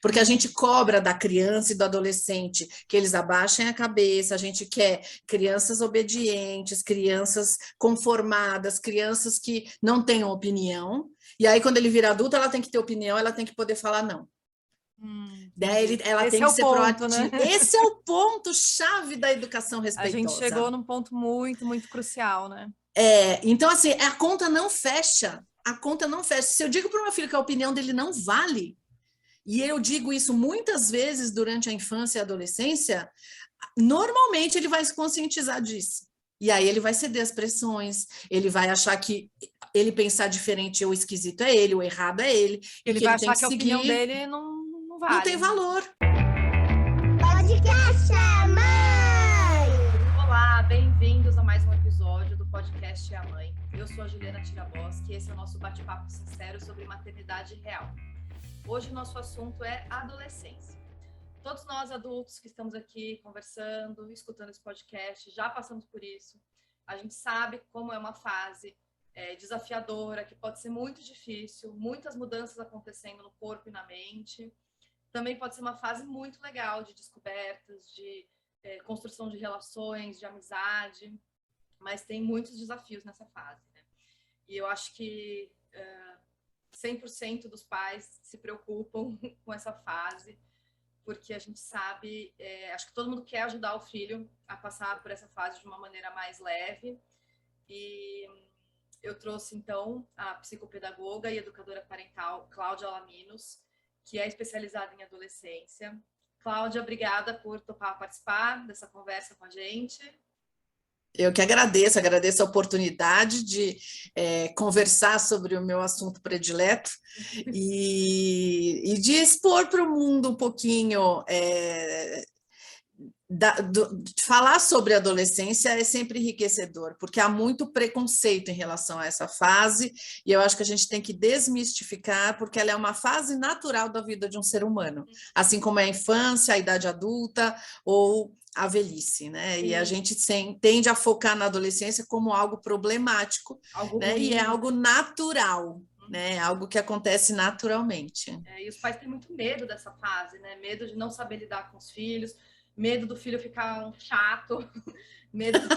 Porque a gente cobra da criança e do adolescente que eles abaixem a cabeça, a gente quer crianças obedientes, crianças conformadas, crianças que não tenham opinião, e aí quando ele vira adulto, ela tem que ter opinião, ela tem que poder falar não. Ela Esse tem é que o ser ponto, né? proativa. Esse é o ponto-chave da educação A gente respeitosa. chegou num ponto muito, muito crucial, né? Então, assim, a conta não fecha. A conta não fecha. Se eu digo para o meu filho que a opinião dele não vale, e eu digo isso muitas vezes durante a infância e a adolescência, normalmente ele vai se conscientizar disso. E aí ele vai ceder às pressões, ele vai achar que ele pensar diferente, o esquisito é ele, o errado é ele, e Ele que vai ele tem achar que que a opinião seguir. dele não vale. Não tem valor. Podcast a Mãe! Olá, bem-vindos a mais um episódio do Podcast a Mãe. Eu sou a Juliana Tiraboschi e esse é o nosso bate-papo sincero sobre maternidade real. Hoje o nosso assunto é adolescência. Todos nós adultos que estamos aqui conversando, escutando esse podcast, já passamos por isso. A gente sabe como é uma fase desafiadora, que pode ser muito difícil, muitas mudanças acontecendo no corpo e na mente. Também pode ser uma fase muito legal de descobertas, de construção de relações, de amizade, mas tem muitos desafios nessa fase, né? E eu acho que 100% dos pais se preocupam com essa fase, porque a gente sabe, acho que todo mundo quer ajudar o filho a passar por essa fase de uma maneira mais leve. E eu trouxe, então, a psicopedagoga e educadora parental Cláudia Laminos, que é especializada em adolescência. Cláudia, obrigada por topar participar dessa conversa com a gente. Eu que agradeço a oportunidade de conversar sobre o meu assunto predileto e de expor para o mundo um pouquinho. Falar sobre adolescência é sempre enriquecedor, porque há muito preconceito em relação a essa fase, e eu acho que a gente tem que desmistificar, porque ela é uma fase natural da vida de um ser humano, assim como é a infância, a idade adulta ou a velhice, né? Sim. E a gente tende a focar na adolescência como algo problemático, né? E é algo natural, né? Algo que acontece naturalmente. E os pais têm muito medo dessa fase, né? Medo de não saber lidar com os filhos, medo do filho ficar um chato, medo de...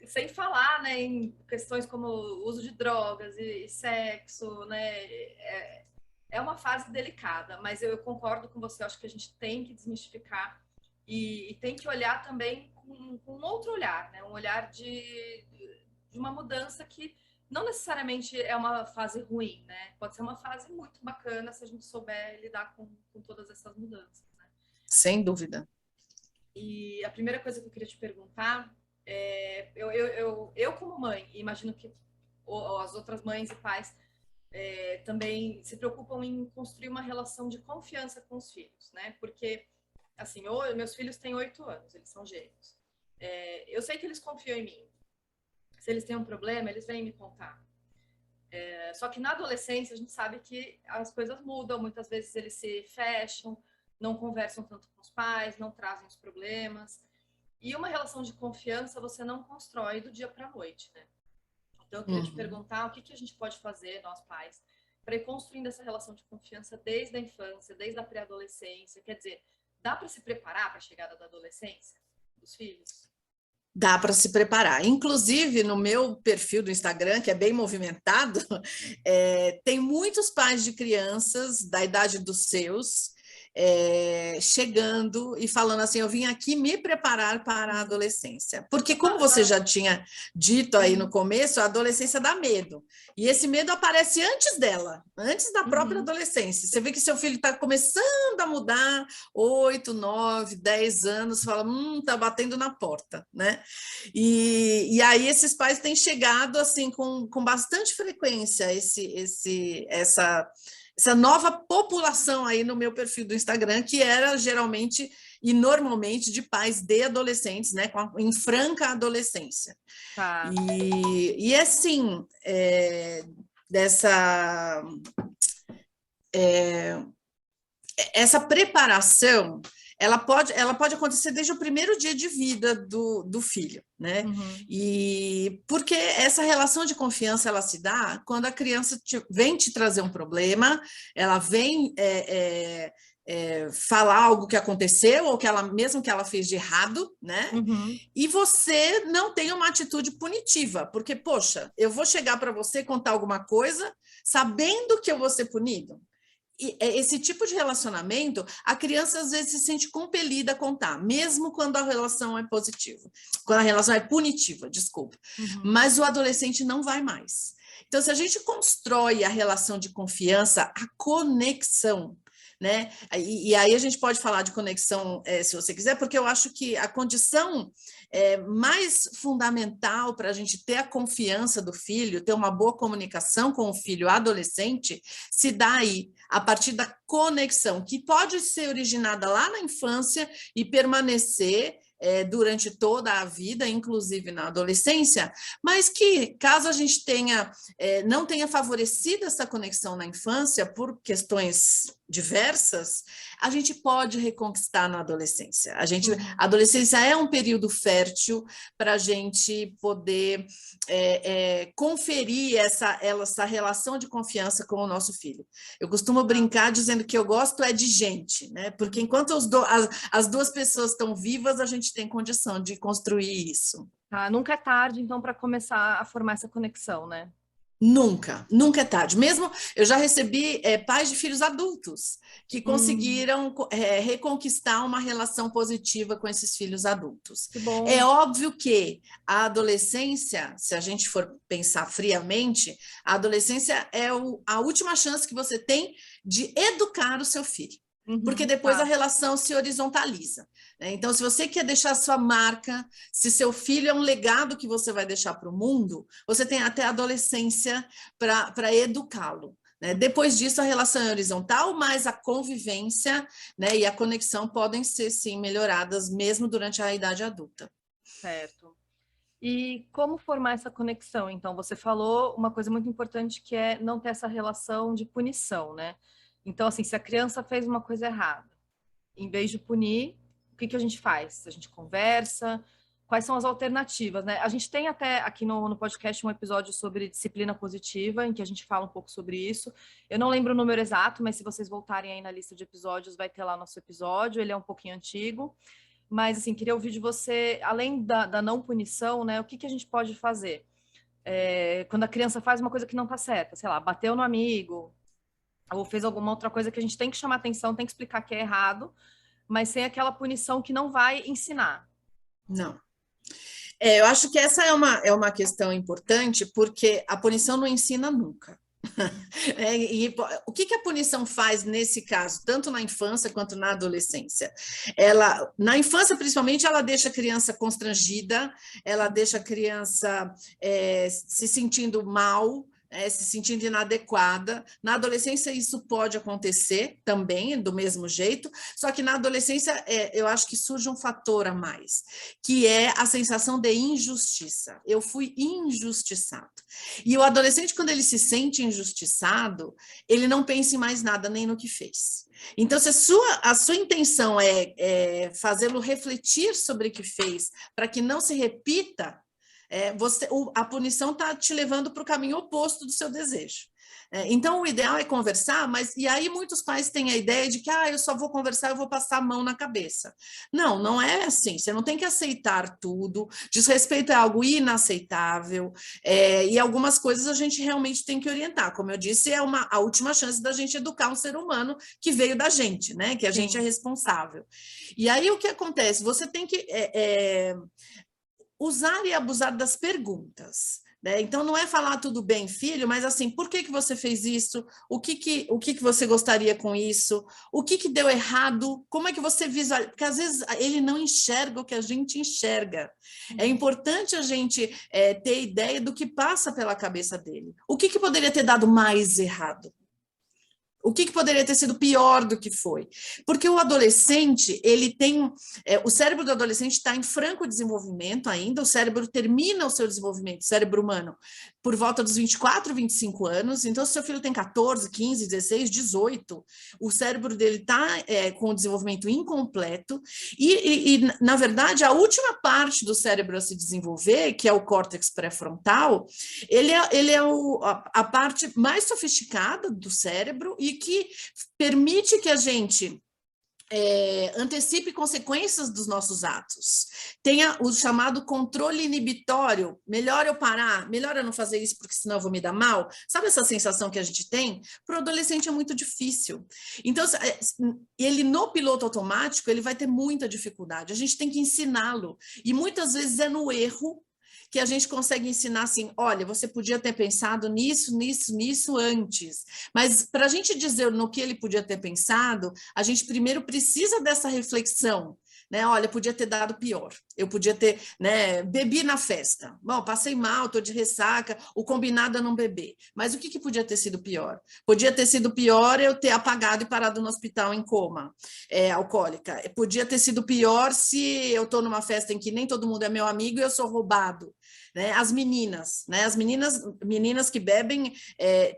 sem falar, né, em questões como uso de drogas e sexo, né? É uma fase delicada, mas eu concordo com você, acho que a gente tem que desmistificar e tem que olhar também com um outro olhar, né? Um olhar de uma mudança que não necessariamente é uma fase ruim, né? Pode ser uma fase muito bacana se a gente souber lidar com todas essas mudanças, né? Sem dúvida. E a primeira coisa que eu queria te perguntar é, eu como mãe, imagino que as outras mães e pais também se preocupam em construir uma relação de confiança com os filhos, né? Porque, assim, meus filhos têm 8 anos, eles são gêmeos. Eu sei que eles confiam em mim. Se eles têm um problema, eles vêm me contar. Só que na adolescência a gente sabe que as coisas mudam, muitas vezes eles se fecham, não conversam tanto com os pais, não trazem os problemas. E uma relação de confiança você não constrói do dia para a noite, né? Então eu queria te perguntar o que a gente pode fazer, nós pais, para ir construindo essa relação de confiança desde a infância, desde a pré-adolescência. Quer dizer, dá para se preparar para a chegada da adolescência dos filhos? Dá para se preparar. Inclusive, no meu perfil do Instagram, que é bem movimentado, tem muitos pais de crianças da idade dos seus chegando e falando assim, eu vim aqui me preparar para a adolescência. Porque, como você já tinha dito aí no começo, a adolescência dá medo. E esse medo aparece antes dela, antes da própria adolescência. Você vê que seu filho está começando a mudar, 8, 9, 10 anos, você fala, tá batendo na porta, né? E aí esses pais têm chegado assim com bastante frequência essa nova população aí no meu perfil do Instagram, que era geralmente e normalmente de pais de adolescentes, né, em franca adolescência. Tá. E assim, essa preparação, ela pode acontecer desde o primeiro dia de vida do filho, né? E porque essa relação de confiança ela se dá quando a criança vem te trazer um problema, ela vem falar algo que aconteceu ou mesmo que ela fez de errado, né? E você não tem uma atitude punitiva, porque, poxa, eu vou chegar para você contar alguma coisa sabendo que eu vou ser punido. E esse tipo de relacionamento, a criança às vezes se sente compelida a contar, mesmo quando a relação é positiva, quando a relação é punitiva, desculpa. Mas o adolescente não vai mais. Então, se a gente constrói a relação de confiança, a conexão, né? E aí a gente pode falar de conexão, se você quiser, porque eu acho que a condição mais fundamental para a gente ter a confiança do filho, ter uma boa comunicação com o filho adolescente, se dá aí, a partir da conexão, que pode ser originada lá na infância e permanecer durante toda a vida, inclusive na adolescência, mas que, caso a gente não tenha favorecido essa conexão na infância por questões diversas, a gente pode reconquistar na adolescência. A adolescência é um período fértil para a gente poder conferir essa relação de confiança com o nosso filho. Eu costumo brincar dizendo que eu gosto de gente, né? Porque enquanto as duas pessoas estão vivas, a gente tem condição de construir isso. Nunca é tarde, então, para começar a formar essa conexão, né? Nunca é tarde. Mesmo eu já recebi pais de filhos adultos que conseguiram reconquistar uma relação positiva com esses filhos adultos. Que bom. É óbvio que a adolescência, se a gente for pensar friamente, a adolescência é a última chance que você tem de educar o seu filho. Porque depois a relação se horizontaliza. Né? Então, se você quer deixar sua marca, se seu filho é um legado que você vai deixar para o mundo, você tem até a adolescência para educá-lo. Né? Depois disso, a relação é horizontal, mas a convivência, né, e a conexão podem ser, sim, melhoradas mesmo durante a idade adulta. Certo. E como formar essa conexão? Então, você falou uma coisa muito importante que é não ter essa relação de punição, né? Então, assim, se a criança fez uma coisa errada, em vez de punir, o que a gente faz? A gente conversa? Quais são as alternativas, né? A gente tem até aqui no podcast um episódio sobre disciplina positiva, em que a gente fala um pouco sobre isso. Eu não lembro o número exato, mas se vocês voltarem aí na lista de episódios, vai ter lá nosso episódio. Ele é um pouquinho antigo. Mas, assim, queria ouvir de você, além da não punição, né? O que a gente pode fazer? Quando a criança faz uma coisa que não está certa, sei lá, bateu no amigo, ou fez alguma outra coisa que a gente tem que chamar atenção, tem que explicar que é errado, mas sem aquela punição que não vai ensinar. Não. Eu acho que essa é uma questão importante, porque a punição não ensina nunca. E o que a punição faz nesse caso, tanto na infância quanto na adolescência? Na infância, principalmente, ela deixa a criança constrangida, ela deixa a criança se sentindo mal, se sentindo inadequada. Na adolescência isso pode acontecer também, do mesmo jeito, só que na adolescência eu acho que surge um fator a mais, que é a sensação de injustiça. Eu fui injustiçado. E o adolescente, quando ele se sente injustiçado, ele não pensa em mais nada, nem no que fez. Então, se a sua intenção é fazê-lo refletir sobre o que fez, para que não se repita, a punição está te levando para o caminho oposto do seu desejo. Então, o ideal é conversar, e aí muitos pais têm a ideia de que eu só vou conversar, eu vou passar a mão na cabeça. Não, não é assim, você não tem que aceitar tudo, desrespeito é algo inaceitável, e algumas coisas a gente realmente tem que orientar, como eu disse, a última chance da gente educar um ser humano que veio da gente, né? Que a gente é responsável. E aí o que acontece? Você tem que usar e abusar das perguntas. Né? Então, não é falar tudo bem, filho, mas assim, por que você fez isso? O que você gostaria com isso? O que deu errado? Como é que você visualiza? Porque às vezes ele não enxerga o que a gente enxerga. É importante a gente ter ideia do que passa pela cabeça dele. O que poderia ter dado mais errado? O que poderia ter sido pior do que foi? Porque o adolescente, ele tem... o cérebro do adolescente está em franco desenvolvimento ainda, o cérebro termina o seu desenvolvimento, o cérebro humano, por volta dos 24, 25 anos. Então, se seu filho tem 14, 15, 16, 18, o cérebro dele está com o desenvolvimento incompleto e, na verdade, a última parte do cérebro a se desenvolver, que é o córtex pré-frontal, ele é a parte mais sofisticada do cérebro e que permite que a gente antecipe consequências dos nossos atos. Tenha o chamado controle inibitório. Melhor eu parar, melhor eu não fazer isso porque senão eu vou me dar mal. Sabe essa sensação que a gente tem? Para o adolescente é muito difícil. Então, ele no piloto automático, ele vai ter muita dificuldade. A gente tem que ensiná-lo. E muitas vezes é no erro que a gente consegue ensinar assim, olha, você podia ter pensado nisso antes. Mas para a gente dizer no que ele podia ter pensado, a gente primeiro precisa dessa reflexão. Né? Olha, podia ter dado pior, eu podia ter, né, bebi na festa, bom, passei mal, estou de ressaca, o combinado é não beber, mas o que podia ter sido pior? Podia ter sido pior eu ter apagado e parado no hospital em coma alcoólica, podia ter sido pior se eu estou numa festa em que nem todo mundo é meu amigo e eu sou roubado. Né? As meninas que bebem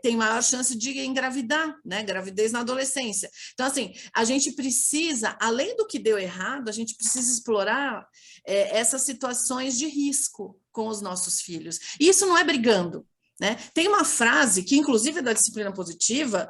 têm maior chance de engravidar, né? Gravidez na adolescência. Então, assim, a gente precisa, além do que deu errado, a gente precisa explorar essas situações de risco com os nossos filhos. E isso não é brigando. Né? Tem uma frase que, inclusive, é da disciplina positiva,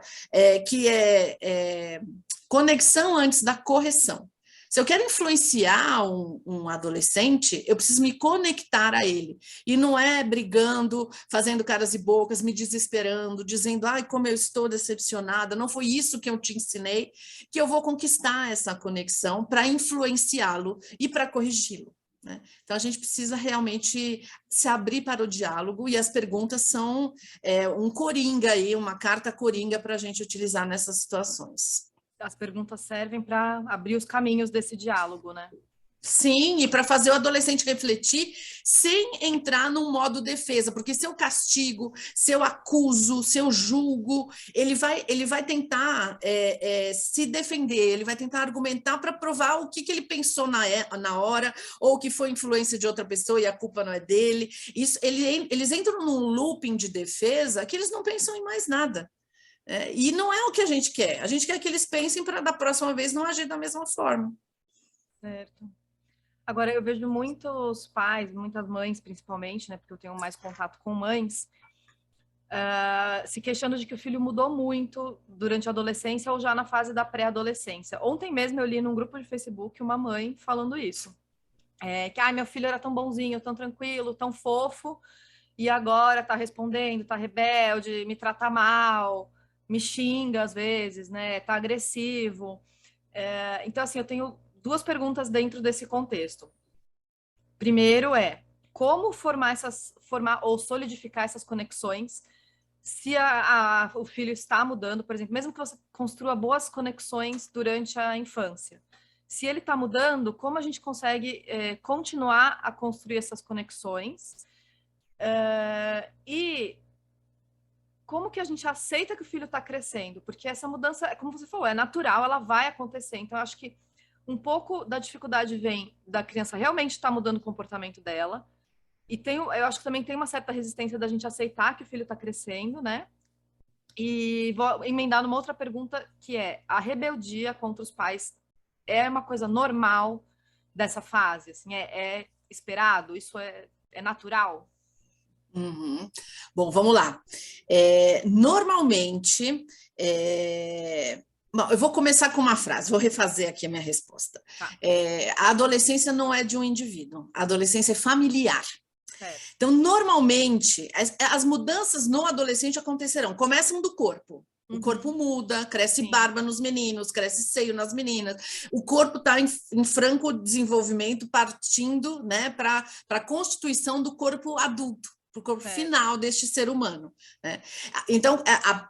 que é conexão antes da correção. Se eu quero influenciar um adolescente, eu preciso me conectar a ele. E não é brigando, fazendo caras e bocas, me desesperando, dizendo, ai, como eu estou decepcionada, não foi isso que eu te ensinei, que eu vou conquistar essa conexão para influenciá-lo e para corrigi-lo. Né? Então, a gente precisa realmente se abrir para o diálogo e as perguntas são um coringa aí, uma carta coringa para a gente utilizar nessas situações. As perguntas servem para abrir os caminhos desse diálogo, né? Sim, e para fazer o adolescente refletir sem entrar num modo defesa, porque se eu castigo, se eu acuso, se eu julgo, ele vai tentar se defender, ele vai tentar argumentar para provar o que ele pensou na hora, ou que foi influência de outra pessoa e a culpa não é dele. Eles entram num looping de defesa que eles não pensam em mais nada. E não é o que a gente quer que eles pensem para da próxima vez não agir da mesma forma. Certo. Agora, eu vejo muitos pais, muitas mães principalmente, né, porque eu tenho mais contato com mães, se queixando de que o filho mudou muito durante a adolescência ou já na fase da pré-adolescência. Ontem mesmo eu li num grupo de Facebook uma mãe falando isso, que meu filho era tão bonzinho, tão tranquilo, tão fofo, e agora tá respondendo, tá rebelde, me trata mal, me xinga às vezes, né? Tá agressivo. Então, assim, eu tenho duas perguntas dentro desse contexto. Primeiro como formar ou solidificar essas conexões se o filho está mudando, por exemplo, mesmo que você construa boas conexões durante a infância. Se ele está mudando, como a gente consegue continuar a construir essas conexões? E como que a gente aceita que o filho está crescendo? Porque essa mudança, como você falou, é natural, ela vai acontecer. Então, eu acho que um pouco da dificuldade vem da criança realmente estar mudando o comportamento dela. E eu acho que também tem uma certa resistência da gente aceitar que o filho está crescendo, né? E vou emendar numa outra pergunta, que é: a rebeldia contra os pais é uma coisa normal dessa fase? Assim, é esperado? Isso é natural? Uhum. Bom, vamos lá. Normalmente, bom, eu vou começar com uma frase, vou refazer aqui a minha resposta. Tá. A adolescência não é de um indivíduo, a adolescência é familiar. Certo. Então, normalmente, as mudanças no adolescente acontecerão, começam do corpo. O corpo muda, cresce barba nos meninos, cresce seio nas meninas. O corpo está em franco desenvolvimento, partindo, né, para a constituição do corpo adulto, para o corpo final deste ser humano. Né? Então,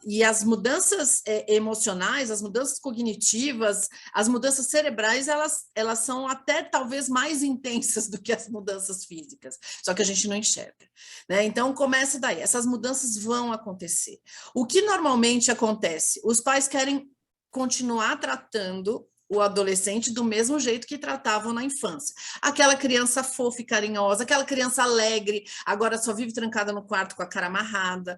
e as mudanças emocionais, as mudanças cognitivas, as mudanças cerebrais, elas são até talvez mais intensas do que as mudanças físicas, só que a gente não enxerga. Né? Então, começa daí, essas mudanças vão acontecer. O que normalmente acontece? Os pais querem continuar tratando o adolescente do mesmo jeito que tratavam na infância. Aquela criança fofa e carinhosa, aquela criança alegre, agora só vive trancada no quarto com a cara amarrada.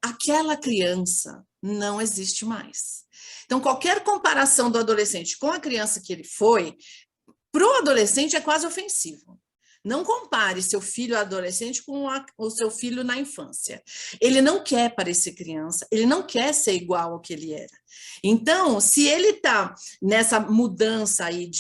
Aquela criança não existe mais. Então, qualquer comparação do adolescente com a criança que ele foi, para o adolescente é quase ofensivo. Não compare seu filho adolescente com o seu filho na infância. Ele não quer parecer criança, ele não quer ser igual ao que ele era. Então, se ele está nessa mudança aí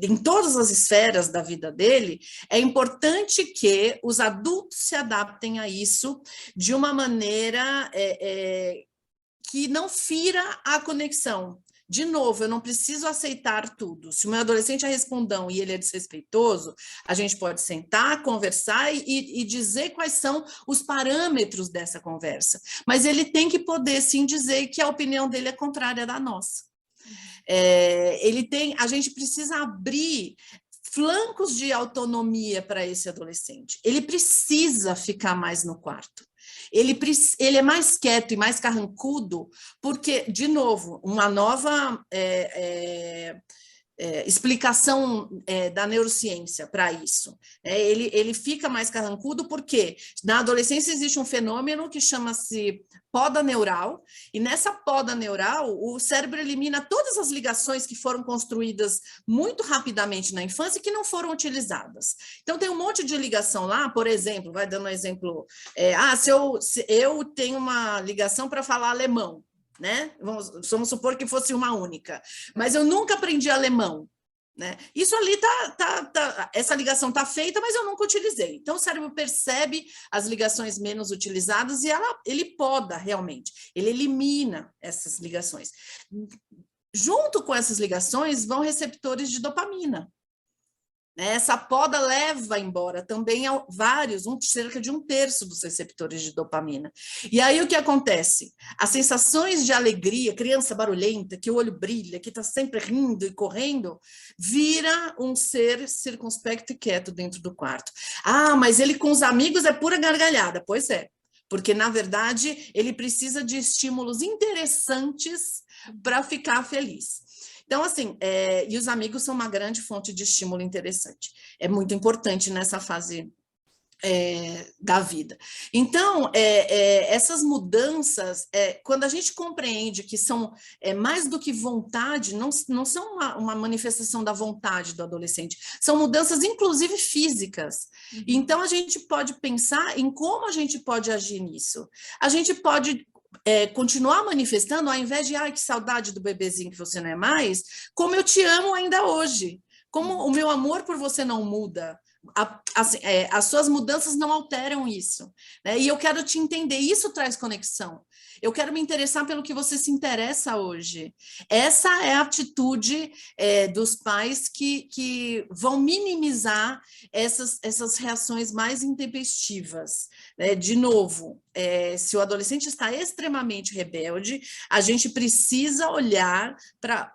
em todas as esferas da vida dele, é importante que os adultos se adaptem a isso de uma maneira que não fira a conexão. De novo, eu não preciso aceitar tudo. Se o meu adolescente é respondão e ele é desrespeitoso, a gente pode sentar, conversar e dizer quais são os parâmetros dessa conversa. Mas ele tem que poder, sim, dizer que a opinião dele é contrária da nossa. A gente precisa abrir flancos de autonomia para esse adolescente. Ele precisa ficar mais no quarto. Ele é mais quieto e mais carrancudo porque, de novo, uma nova explicação da neurociência para isso. Ele fica mais carrancudo porque na adolescência existe um fenômeno que chama-se poda neural, e nessa poda neural o cérebro elimina todas as ligações que foram construídas muito rapidamente na infância e que não foram utilizadas. Então tem um monte de ligação lá, por exemplo, vai dando um exemplo, se eu tenho uma ligação para falar alemão, né? Vamos supor que fosse uma única, mas eu nunca aprendi alemão, né? Isso ali essa ligação está feita, mas eu nunca utilizei. Então o cérebro percebe as ligações menos utilizadas e ele poda realmente, ele elimina essas ligações. Junto com essas ligações vão receptores de dopamina. Essa poda leva embora também cerca de 1/3 dos receptores de dopamina. E aí o que acontece? As sensações de alegria, criança barulhenta, que o olho brilha, que está sempre rindo e correndo, vira um ser circunspecto e quieto dentro do quarto. Mas ele com os amigos é pura gargalhada. Pois é, porque na verdade ele precisa de estímulos interessantes para ficar feliz. Então, assim, e os amigos são uma grande fonte de estímulo interessante. É muito importante nessa fase da vida. Então, essas mudanças, quando a gente compreende que são mais do que vontade, não são uma manifestação da vontade do adolescente, são mudanças, inclusive, físicas. Então, a gente pode pensar em como a gente pode agir nisso. A gente pode continuar manifestando, ao invés de que saudade do bebezinho que você não é mais, como eu te amo ainda hoje, como o meu amor por você não muda, as suas mudanças não alteram isso, né? E eu quero te entender, isso traz conexão. Eu quero me interessar pelo que você se interessa hoje. Essa é a atitude dos pais que vão minimizar essas reações mais intempestivas. De novo, se o adolescente está extremamente rebelde, a gente precisa olhar para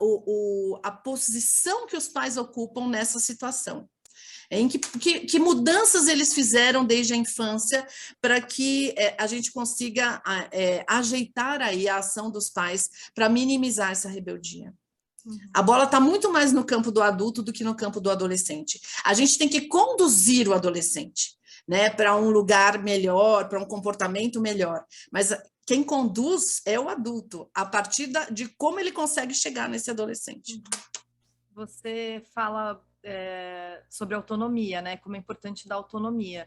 a posição que os pais ocupam nessa situação. Em que mudanças eles fizeram desde a infância para que a gente consiga ajeitar aí a ação dos pais para minimizar essa rebeldia. A bola está muito mais no campo do adulto do que no campo do adolescente. A gente tem que conduzir o adolescente, né, para um lugar melhor, para um comportamento melhor. Mas quem conduz é o adulto, a partir de como ele consegue chegar nesse adolescente. Você fala sobre autonomia, né? Como é importante dar autonomia.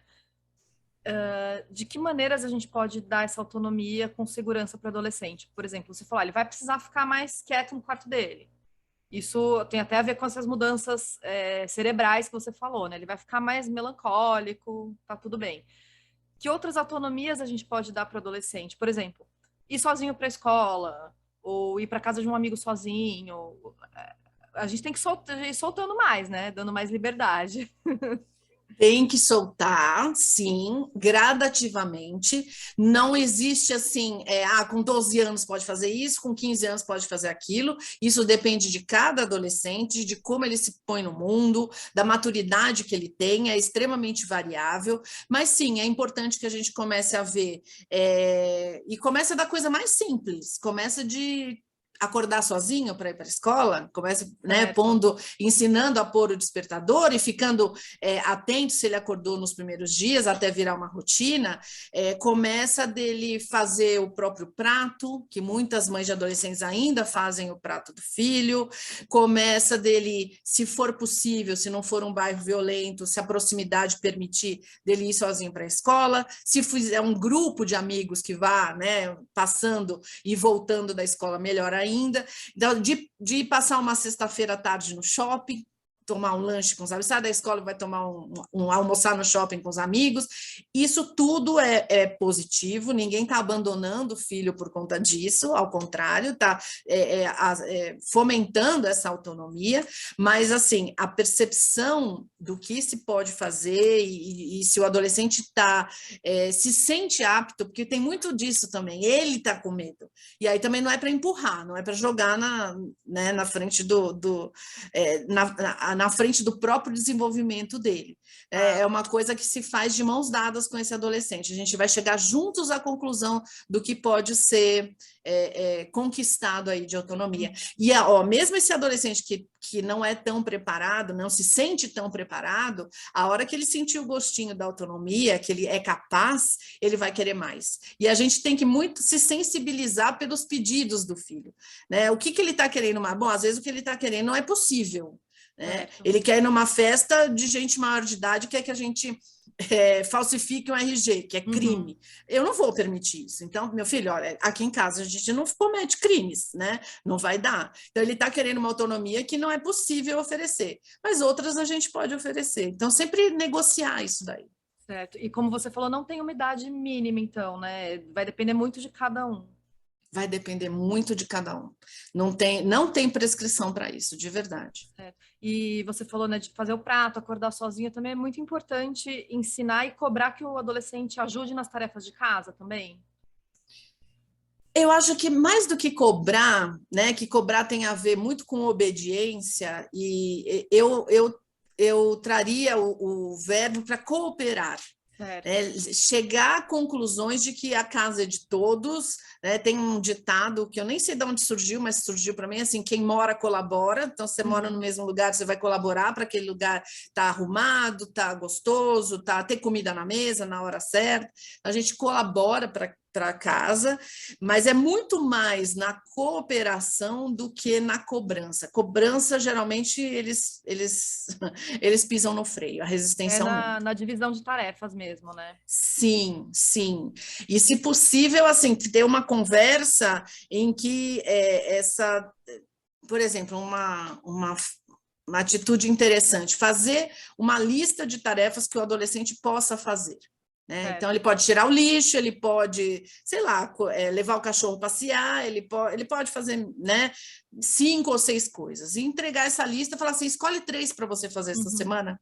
De que maneiras a gente pode dar essa autonomia com segurança para o adolescente? Por exemplo, você falou, ele vai precisar ficar mais quieto no quarto dele. Isso tem até a ver com essas mudanças cerebrais que você falou, né? Ele vai ficar mais melancólico, tá tudo bem. Que outras autonomias a gente pode dar para o adolescente? Por exemplo, ir sozinho para a escola, ou ir para casa de um amigo sozinho. A gente tem que ir soltando mais, né? Dando mais liberdade. Tem que soltar, sim, gradativamente. Não existe assim, com 12 anos pode fazer isso, com 15 anos pode fazer aquilo. Isso depende de cada adolescente, de como ele se põe no mundo, da maturidade que ele tem, é extremamente variável. Mas sim, é importante que a gente comece a ver, e começa da coisa mais simples, começa de acordar sozinho para ir para a escola, começa, né, ensinando a pôr o despertador e ficando atento se ele acordou nos primeiros dias, até virar uma rotina, começa dele fazer o próprio prato, que muitas mães de adolescentes ainda fazem o prato do filho, começa dele, se for possível, se não for um bairro violento, se a proximidade permitir, dele ir sozinho para a escola, se fizer um grupo de amigos que vá, né, passando e voltando da escola, melhor ainda. De passar uma sexta-feira à tarde no shopping, tomar um lanche com os amigos, sai da escola e vai tomar almoçar no shopping com os amigos. Isso tudo é positivo, ninguém está abandonando o filho por conta disso, ao contrário, está fomentando essa autonomia, mas assim, a percepção do que se pode fazer e se o adolescente se sente apto, porque tem muito disso também, ele está com medo, e aí também não é para empurrar, não é para jogar na frente na frente do próprio desenvolvimento dele. É uma coisa que se faz de mãos dadas com esse adolescente. A gente vai chegar juntos à conclusão do que pode ser conquistado aí de autonomia. E mesmo esse adolescente que não é tão preparado, não se sente tão preparado, a hora que ele sentir o gostinho da autonomia, que ele é capaz, ele vai querer mais. E a gente tem que muito se sensibilizar pelos pedidos do filho, né? O que ele está querendo mais? Bom, às vezes o que ele está querendo não é possível. Ele quer ir numa festa de gente maior de idade, quer que a gente falsifique um RG, que é crime. Eu não vou permitir isso. Então, meu filho, olha, aqui em casa a gente não comete crimes, né? Não vai dar. Então, ele está querendo uma autonomia que não é possível oferecer, mas outras a gente pode oferecer. Então, sempre negociar isso daí. Certo. E como você falou, não tem uma idade mínima, então, né? Vai depender muito de cada um. Vai depender muito de cada um. Não tem prescrição para isso, de verdade. Certo. E você falou, né, de fazer o prato, acordar sozinho, também é muito importante ensinar e cobrar que o adolescente ajude nas tarefas de casa também? Eu acho que mais do que cobrar, né, que cobrar tem a ver muito com obediência, e eu traria o verbo para cooperar. Chegar a conclusões de que a casa é de todos, né? Tem um ditado que eu nem sei de onde surgiu, mas surgiu para mim assim: quem mora colabora. Então, você mora no mesmo lugar, você vai colaborar para aquele lugar estar arrumado, estar gostoso, ter comida na mesa na hora certa. A gente colabora para casa, mas é muito mais na cooperação do que na cobrança. Cobrança, geralmente, eles pisam no freio, a resistência na divisão de tarefas mesmo, né? Sim, sim. E, se possível, assim, ter uma conversa em que por exemplo, uma atitude interessante, fazer uma lista de tarefas que o adolescente possa fazer. Então, ele pode tirar o lixo, ele pode, sei lá, levar o cachorro passear, ele pode fazer, né, 5 ou 6 coisas. E entregar essa lista e falar assim: escolhe 3 para você fazer essa semana.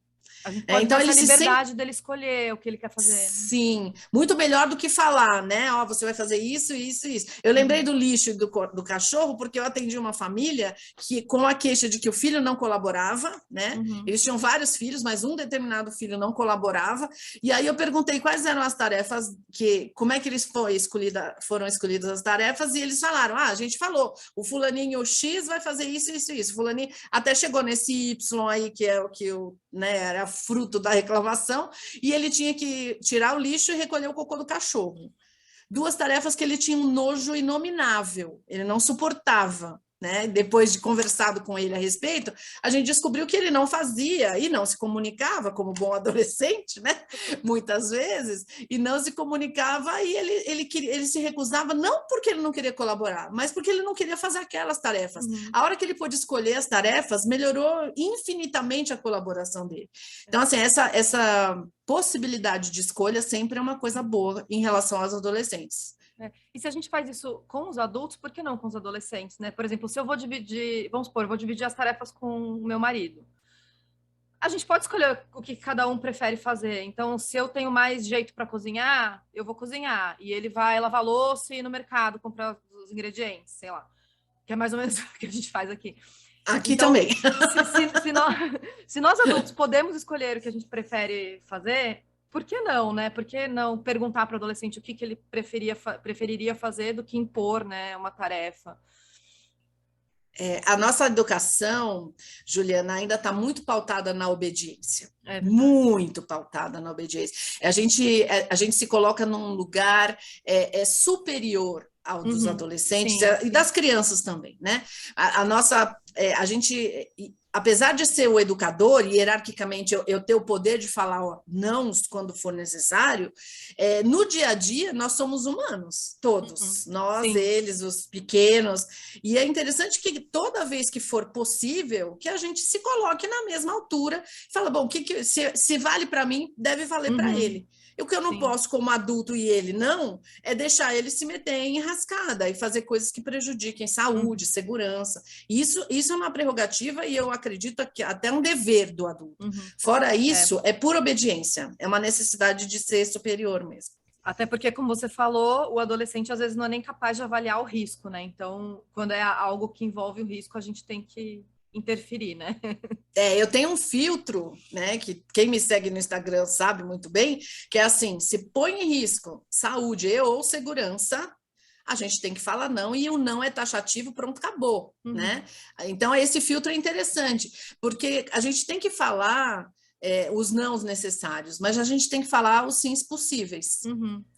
A gente pode dar essa liberdade dele escolher o que ele quer fazer. Sim, muito melhor do que falar, né? Você vai fazer isso, isso, isso. Eu lembrei do lixo e do cachorro, porque eu atendi uma família que, com a queixa de que o filho não colaborava, né? Eles tinham vários filhos, mas um determinado filho não colaborava. E aí eu perguntei quais eram as tarefas, como é que eles foram escolhidas as tarefas, e eles falaram: a gente falou, o fulaninho X vai fazer isso, isso, isso. O fulaninho até chegou nesse Y aí, que é o que era fruto da reclamação, e ele tinha que tirar o lixo e recolher o cocô do cachorro. 2 tarefas que ele tinha um nojo inominável, ele não suportava. Né? Depois de conversado com ele a respeito, a gente descobriu que ele não fazia e não se comunicava como bom adolescente, né? Muitas vezes, e não se comunicava, e ele se recusava, não porque ele não queria colaborar, mas porque ele não queria fazer aquelas tarefas. A hora que ele pôde escolher as tarefas, melhorou infinitamente a colaboração dele. Então, assim, essa possibilidade de escolha sempre é uma coisa boa em relação aos adolescentes. E se a gente faz isso com os adultos, por que não com os adolescentes, né? Por exemplo, se eu vou dividir, vamos supor, eu vou dividir as tarefas com o meu marido. A gente pode escolher o que cada um prefere fazer. Então, se eu tenho mais jeito para cozinhar, eu vou cozinhar. E ele vai lavar louça e ir no mercado comprar os ingredientes, sei lá. Que é mais ou menos o que a gente faz aqui. Aqui então, também. Se nós adultos podemos escolher o que a gente prefere fazer, por que não, né? Por que não perguntar para o adolescente o que ele preferiria fazer do que impor, né, uma tarefa? A nossa educação, Juliana, ainda está muito pautada na obediência. Muito pautada na obediência. A gente se coloca num lugar superior ao dos adolescentes e das crianças também, né? A gente, apesar de ser o educador e hierarquicamente eu ter o poder de falar não quando for necessário, no dia a dia nós somos humanos, todos, nós, eles, os pequenos, e é interessante que toda vez que for possível, que a gente se coloque na mesma altura e fala, bom, se vale para mim, deve valer para ele. O que eu não posso, como adulto, e ele não, é deixar ele se meter em enrascada e fazer coisas que prejudiquem saúde, segurança. Isso é uma prerrogativa e eu acredito que até um dever do adulto. Fora isso, é pura obediência, é uma necessidade de ser superior mesmo. Até porque, como você falou, o adolescente às vezes não é nem capaz de avaliar o risco, né? Então, quando é algo que envolve o risco, a gente tem que interferir, né? Eu tenho um filtro, né, que quem me segue no Instagram sabe muito bem, que é assim, se põe em risco saúde ou segurança, a gente tem que falar não, e o não é taxativo, pronto, acabou, né? Então, esse filtro é interessante, porque a gente tem que falar os nãos necessários, mas a gente tem que falar os sims possíveis.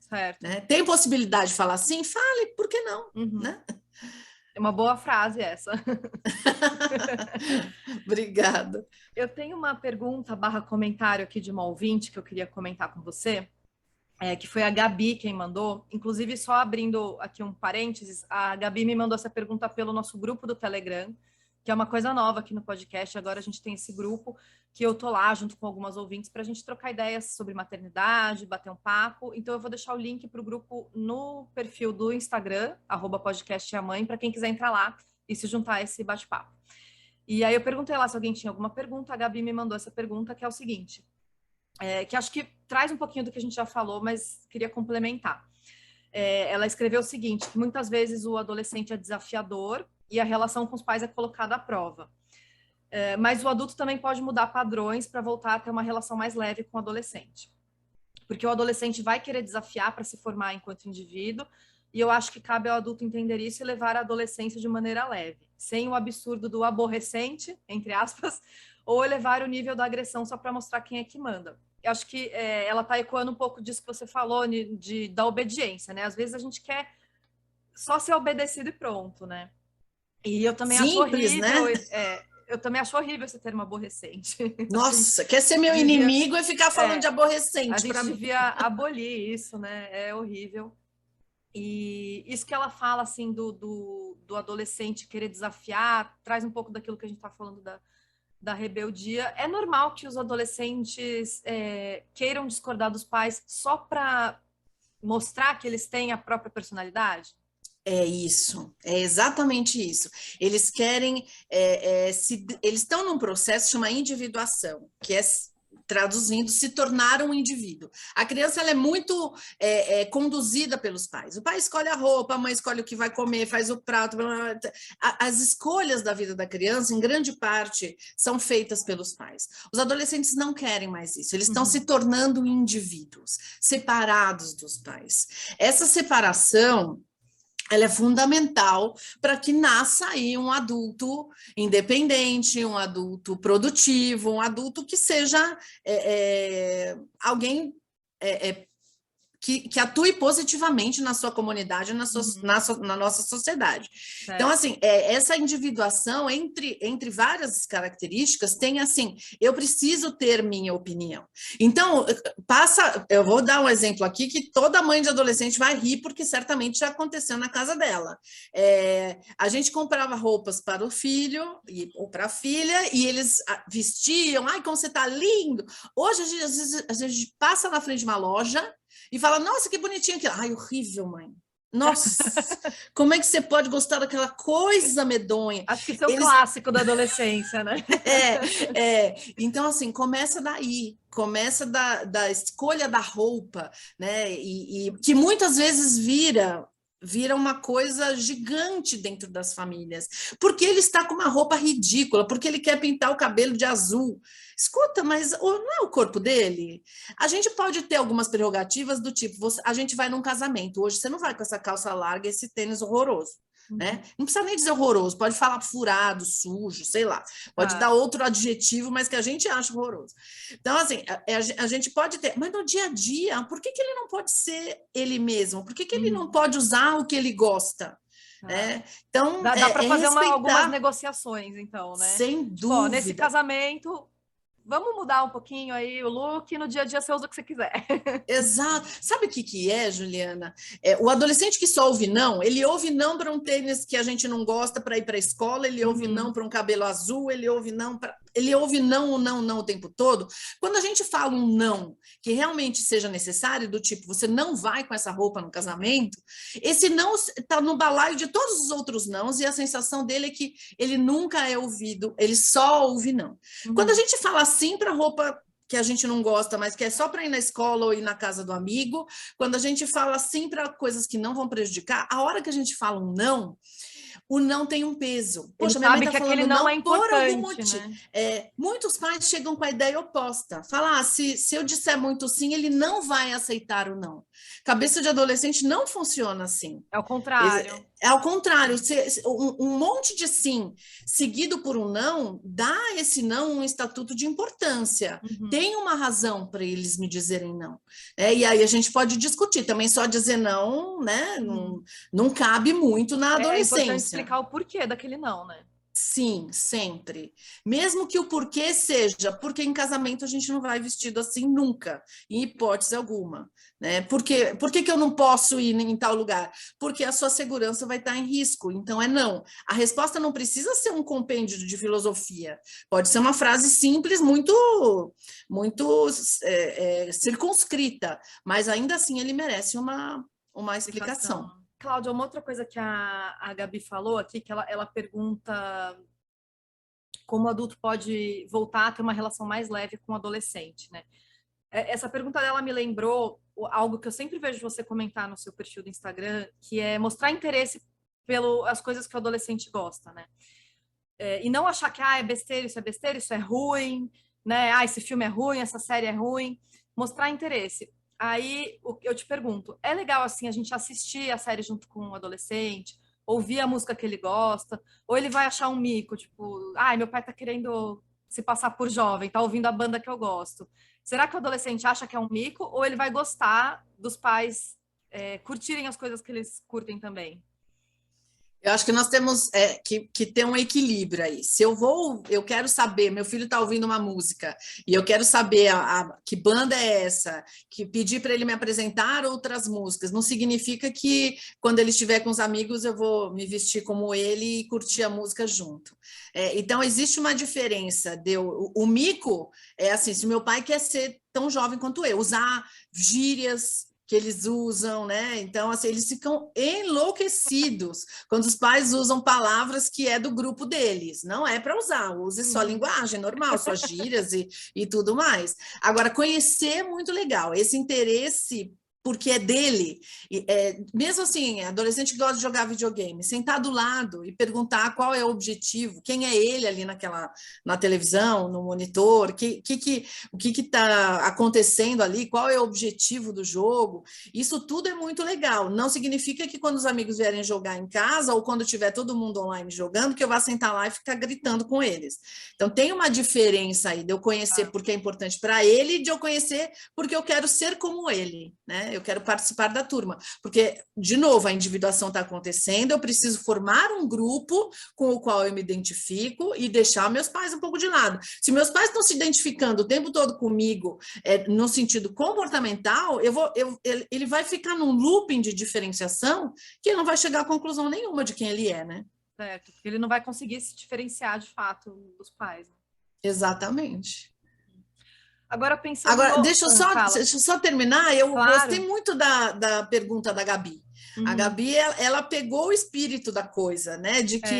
Certo. Né? Tem possibilidade de falar sim? Fale, por que não? Né? É uma boa frase essa. Obrigada. Eu tenho uma pergunta / comentário aqui de uma ouvinte que eu queria comentar com você, que foi a Gabi quem mandou. Inclusive, só abrindo aqui um parênteses, a Gabi me mandou essa pergunta pelo nosso grupo do Telegram, que é uma coisa nova aqui no podcast. Agora a gente tem esse grupo que eu tô lá junto com algumas ouvintes para a gente trocar ideias sobre maternidade, bater um papo. Então eu vou deixar o link para o grupo no perfil do Instagram, @podcastamãe, para quem quiser entrar lá e se juntar a esse bate-papo. E aí eu perguntei lá se alguém tinha alguma pergunta, a Gabi me mandou essa pergunta, que é o seguinte, que acho que traz um pouquinho do que a gente já falou, mas queria complementar. Ela escreveu o seguinte, que muitas vezes o adolescente é desafiador e a relação com os pais é colocada à prova. Mas o adulto também pode mudar padrões para voltar a ter uma relação mais leve com o adolescente. Porque o adolescente vai querer desafiar para se formar enquanto indivíduo, e eu acho que cabe ao adulto entender isso e levar a adolescência de maneira leve, sem o absurdo do aborrecente, entre aspas, ou elevar o nível da agressão só para mostrar quem é que manda. Eu acho que ela está ecoando um pouco disso que você falou, da obediência, né? Às vezes a gente quer só ser obedecido e pronto, né? E eu também acho horrível, né? Eu também acho horrível esse termo aborrecente. Nossa, quer ser meu inimigo e ficar falando de aborrecente. A gente devia abolir isso, né? É horrível. E isso que ela fala, assim, do adolescente querer desafiar, traz um pouco daquilo que a gente está falando da rebeldia. É normal que os adolescentes queiram discordar dos pais só para mostrar que eles têm a própria personalidade? É isso, é exatamente isso. Eles querem, eles estão num processo chamado individuação, que é, traduzindo, se tornar um indivíduo. A criança ela é muito conduzida pelos pais. O pai escolhe a roupa, a mãe escolhe o que vai comer, faz o prato. Blá, blá, blá. As escolhas da vida da criança, em grande parte, são feitas pelos pais. Os adolescentes não querem mais isso. Eles estão se tornando indivíduos, separados dos pais. Essa separação ela é fundamental para que nasça aí um adulto independente, um adulto produtivo, um adulto que seja alguém que atue positivamente na sua comunidade, na nossa sociedade. Certo. Então, assim, essa individuação entre várias características tem, assim, eu preciso ter minha opinião. Então, eu vou dar um exemplo aqui que toda mãe de adolescente vai rir, porque certamente já aconteceu na casa dela. A gente comprava roupas para o filho ou para a filha, e eles vestiam, ai, como você tá lindo! Hoje, às vezes, a gente passa na frente de uma loja e fala, nossa, que bonitinho aquilo. Ai, horrível, mãe. Nossa, como é que você pode gostar daquela coisa medonha? Acho que isso é o clássico da adolescência, né? Então, assim, começa daí. Começa da escolha da roupa, né? E que muitas vezes vira uma coisa gigante dentro das famílias, porque ele está com uma roupa ridícula, porque ele quer pintar o cabelo de azul. Escuta, mas não é o corpo dele? A gente pode ter algumas prerrogativas do tipo, a gente vai num casamento, hoje você não vai com essa calça larga e esse tênis horroroso. né? Não precisa nem dizer horroroso, pode falar furado, sujo, sei lá. Pode dar outro adjetivo, mas que a gente acha horroroso. Então, assim, a gente pode ter... Mas no dia a dia, por que ele não pode ser ele mesmo? Por que ele não pode usar o que ele gosta? Então, dá para fazer respeitar. algumas negociações, então, né? Sem tipo, dúvida. Nesse casamento, vamos mudar um pouquinho aí o look, no dia a dia você usa o que você quiser. Exato. Sabe o que é, Juliana? O adolescente que só ouve não, ele ouve não para um tênis que a gente não gosta para ir para a escola, ele ouve não para um cabelo azul, ele ouve não para... Ele ouve não o tempo todo. Quando a gente fala um não que realmente seja necessário, do tipo, você não vai com essa roupa no casamento, esse não está no balaio de todos os outros nãos, e a sensação dele é que ele nunca é ouvido, ele só ouve não. Quando a gente fala sim para roupa que a gente não gosta, mas que é só para ir na escola ou ir na casa do amigo, quando a gente fala sim para coisas que não vão prejudicar, a hora que a gente fala um não, o não tem um peso. Poxa, minha mãe tá falando não é por algum motivo. Né? Muitos pais chegam com a ideia oposta. Falar, se eu disser muito sim, ele não vai aceitar o não. Cabeça de adolescente não funciona assim. É o contrário. É ao contrário. Um monte de sim seguido por um não, dá esse não um estatuto de importância. Tem uma razão para eles me dizerem não. E aí a gente pode discutir. Também só dizer não, né? Não cabe muito na adolescência. É importante explicar o porquê daquele não, né? Sim, sempre. Mesmo que o porquê seja, porque em casamento a gente não vai vestido assim nunca, em hipótese alguma. Né? Por que eu não posso ir em tal lugar? Porque a sua segurança vai estar em risco, então é não. A resposta não precisa ser um compêndio de filosofia, pode ser uma frase simples, muito circunscrita, mas ainda assim ele merece uma explicação. Cláudia, uma outra coisa que a Gabi falou aqui, que ela pergunta como o adulto pode voltar a ter uma relação mais leve com o adolescente, né? Essa pergunta dela me lembrou algo que eu sempre vejo você comentar no seu perfil do Instagram, que é mostrar interesse pelas coisas que o adolescente gosta, né? E não achar que é besteira, isso é ruim, né? Esse filme é ruim, essa série é ruim. Mostrar interesse. Aí eu te pergunto, é legal assim a gente assistir a série junto com o adolescente, ouvir a música que ele gosta, ou ele vai achar um mico, tipo, meu pai tá querendo se passar por jovem, tá ouvindo a banda que eu gosto. Será que o adolescente acha que é um mico, ou ele vai gostar dos pais curtirem as coisas que eles curtem também? Eu acho que nós temos que ter um equilíbrio aí. Se eu quero saber, meu filho está ouvindo uma música e eu quero saber que banda é essa, que pedir para ele me apresentar outras músicas, não significa que quando ele estiver com os amigos eu vou me vestir como ele e curtir a música junto. Então existe uma diferença. O mico é assim, se meu pai quer ser tão jovem quanto eu, usar gírias que eles usam, né? Então, assim, eles ficam enlouquecidos quando os pais usam palavras que é do grupo deles. Não é para usar, use só linguagem normal, só gírias e tudo mais. Agora, conhecer é muito legal. Esse interesse porque é dele, mesmo assim, adolescente que gosta de jogar videogame, sentar do lado e perguntar qual é o objetivo, quem é ele ali na televisão, no monitor, o que está acontecendo ali, qual é o objetivo do jogo, isso tudo é muito legal. Não significa que quando os amigos vierem jogar em casa ou quando tiver todo mundo online jogando, que eu vá sentar lá e ficar gritando com eles. Então tem uma diferença aí de eu conhecer porque é importante para ele e de eu conhecer porque eu quero ser como ele, né? Eu quero participar da turma, porque, de novo, a individuação está acontecendo, eu preciso formar um grupo com o qual eu me identifico e deixar meus pais um pouco de lado. Se meus pais estão se identificando o tempo todo comigo, no sentido comportamental, ele vai ficar num looping de diferenciação que ele não vai chegar a conclusão nenhuma de quem ele é, né? Certo, porque ele não vai conseguir se diferenciar de fato dos pais. Né? Exatamente. Agora, pensando... deixa eu só terminar. Eu gostei muito da pergunta da Gabi. A Gabi, ela pegou o espírito da coisa, né? De que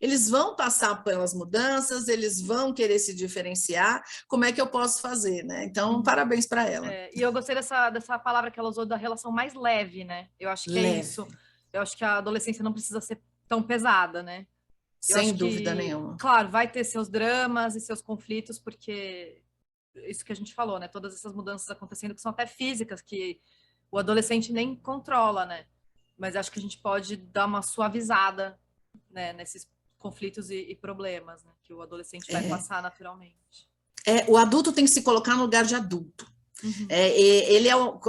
eles vão passar pelas mudanças, eles vão querer se diferenciar. Como é que eu posso fazer, né? Então, parabéns para ela. E eu gostei dessa palavra que ela usou, da relação mais leve, né? Eu acho que é isso. Eu acho que a adolescência não precisa ser tão pesada, né? Sem dúvida nenhuma. Claro, vai ter seus dramas e seus conflitos, porque... Isso que a gente falou, né? Todas essas mudanças acontecendo que são até físicas, que o adolescente nem controla, né? Mas acho que a gente pode dar uma suavizada, né, nesses conflitos e problemas, né, que o adolescente vai passar naturalmente. O adulto tem que se colocar no lugar de adulto. Uhum.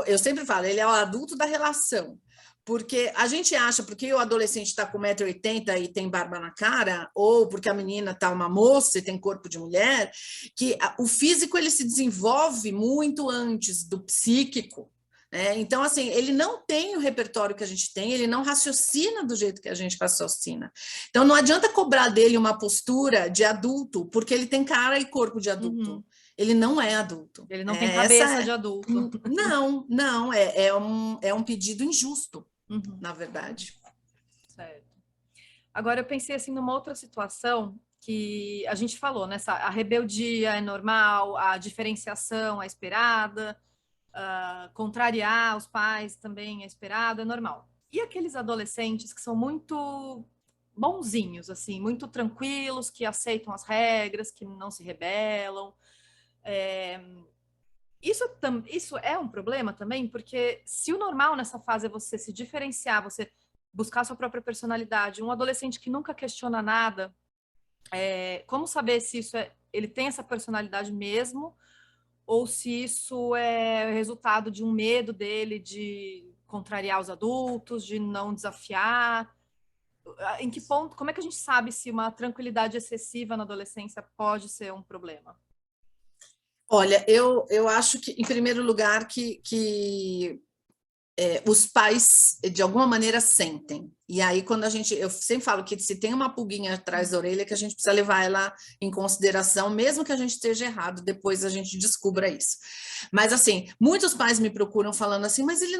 Eu sempre falo, ele é o adulto da relação. Porque a gente acha, porque o adolescente está com 1,80 m e tem barba na cara, ou porque a menina está uma moça e tem corpo de mulher, que o físico ele se desenvolve muito antes do psíquico. Então, assim, ele não tem o repertório que a gente tem, ele não raciocina do jeito que a gente raciocina. Então, não adianta cobrar dele uma postura de adulto, porque ele tem cara e corpo de adulto. Uhum. Ele não é adulto. Ele não tem cabeça de adulto. Não, é um pedido injusto, na verdade. Certo. Agora, eu pensei assim numa outra situação que a gente falou, né? A rebeldia é normal, a diferenciação é esperada, contrariar os pais também é esperado, é normal. E aqueles adolescentes que são muito bonzinhos, assim, muito tranquilos, que aceitam as regras, que não se rebelam. Isso é um problema também, porque se o normal nessa fase é você se diferenciar, você buscar sua própria personalidade, um adolescente que nunca questiona nada, como saber se ele tem essa personalidade mesmo, ou se isso é resultado de um medo dele de contrariar os adultos, de não desafiar? Em que ponto, como é que a gente sabe se uma tranquilidade excessiva na adolescência pode ser um problema? Olha, eu acho que, em primeiro lugar, que os pais, de alguma maneira, sentem. E aí, eu sempre falo que se tem uma pulguinha atrás da orelha, que a gente precisa levar ela em consideração, mesmo que a gente esteja errado, depois a gente descubra isso. Mas, assim, muitos pais me procuram falando assim, mas ele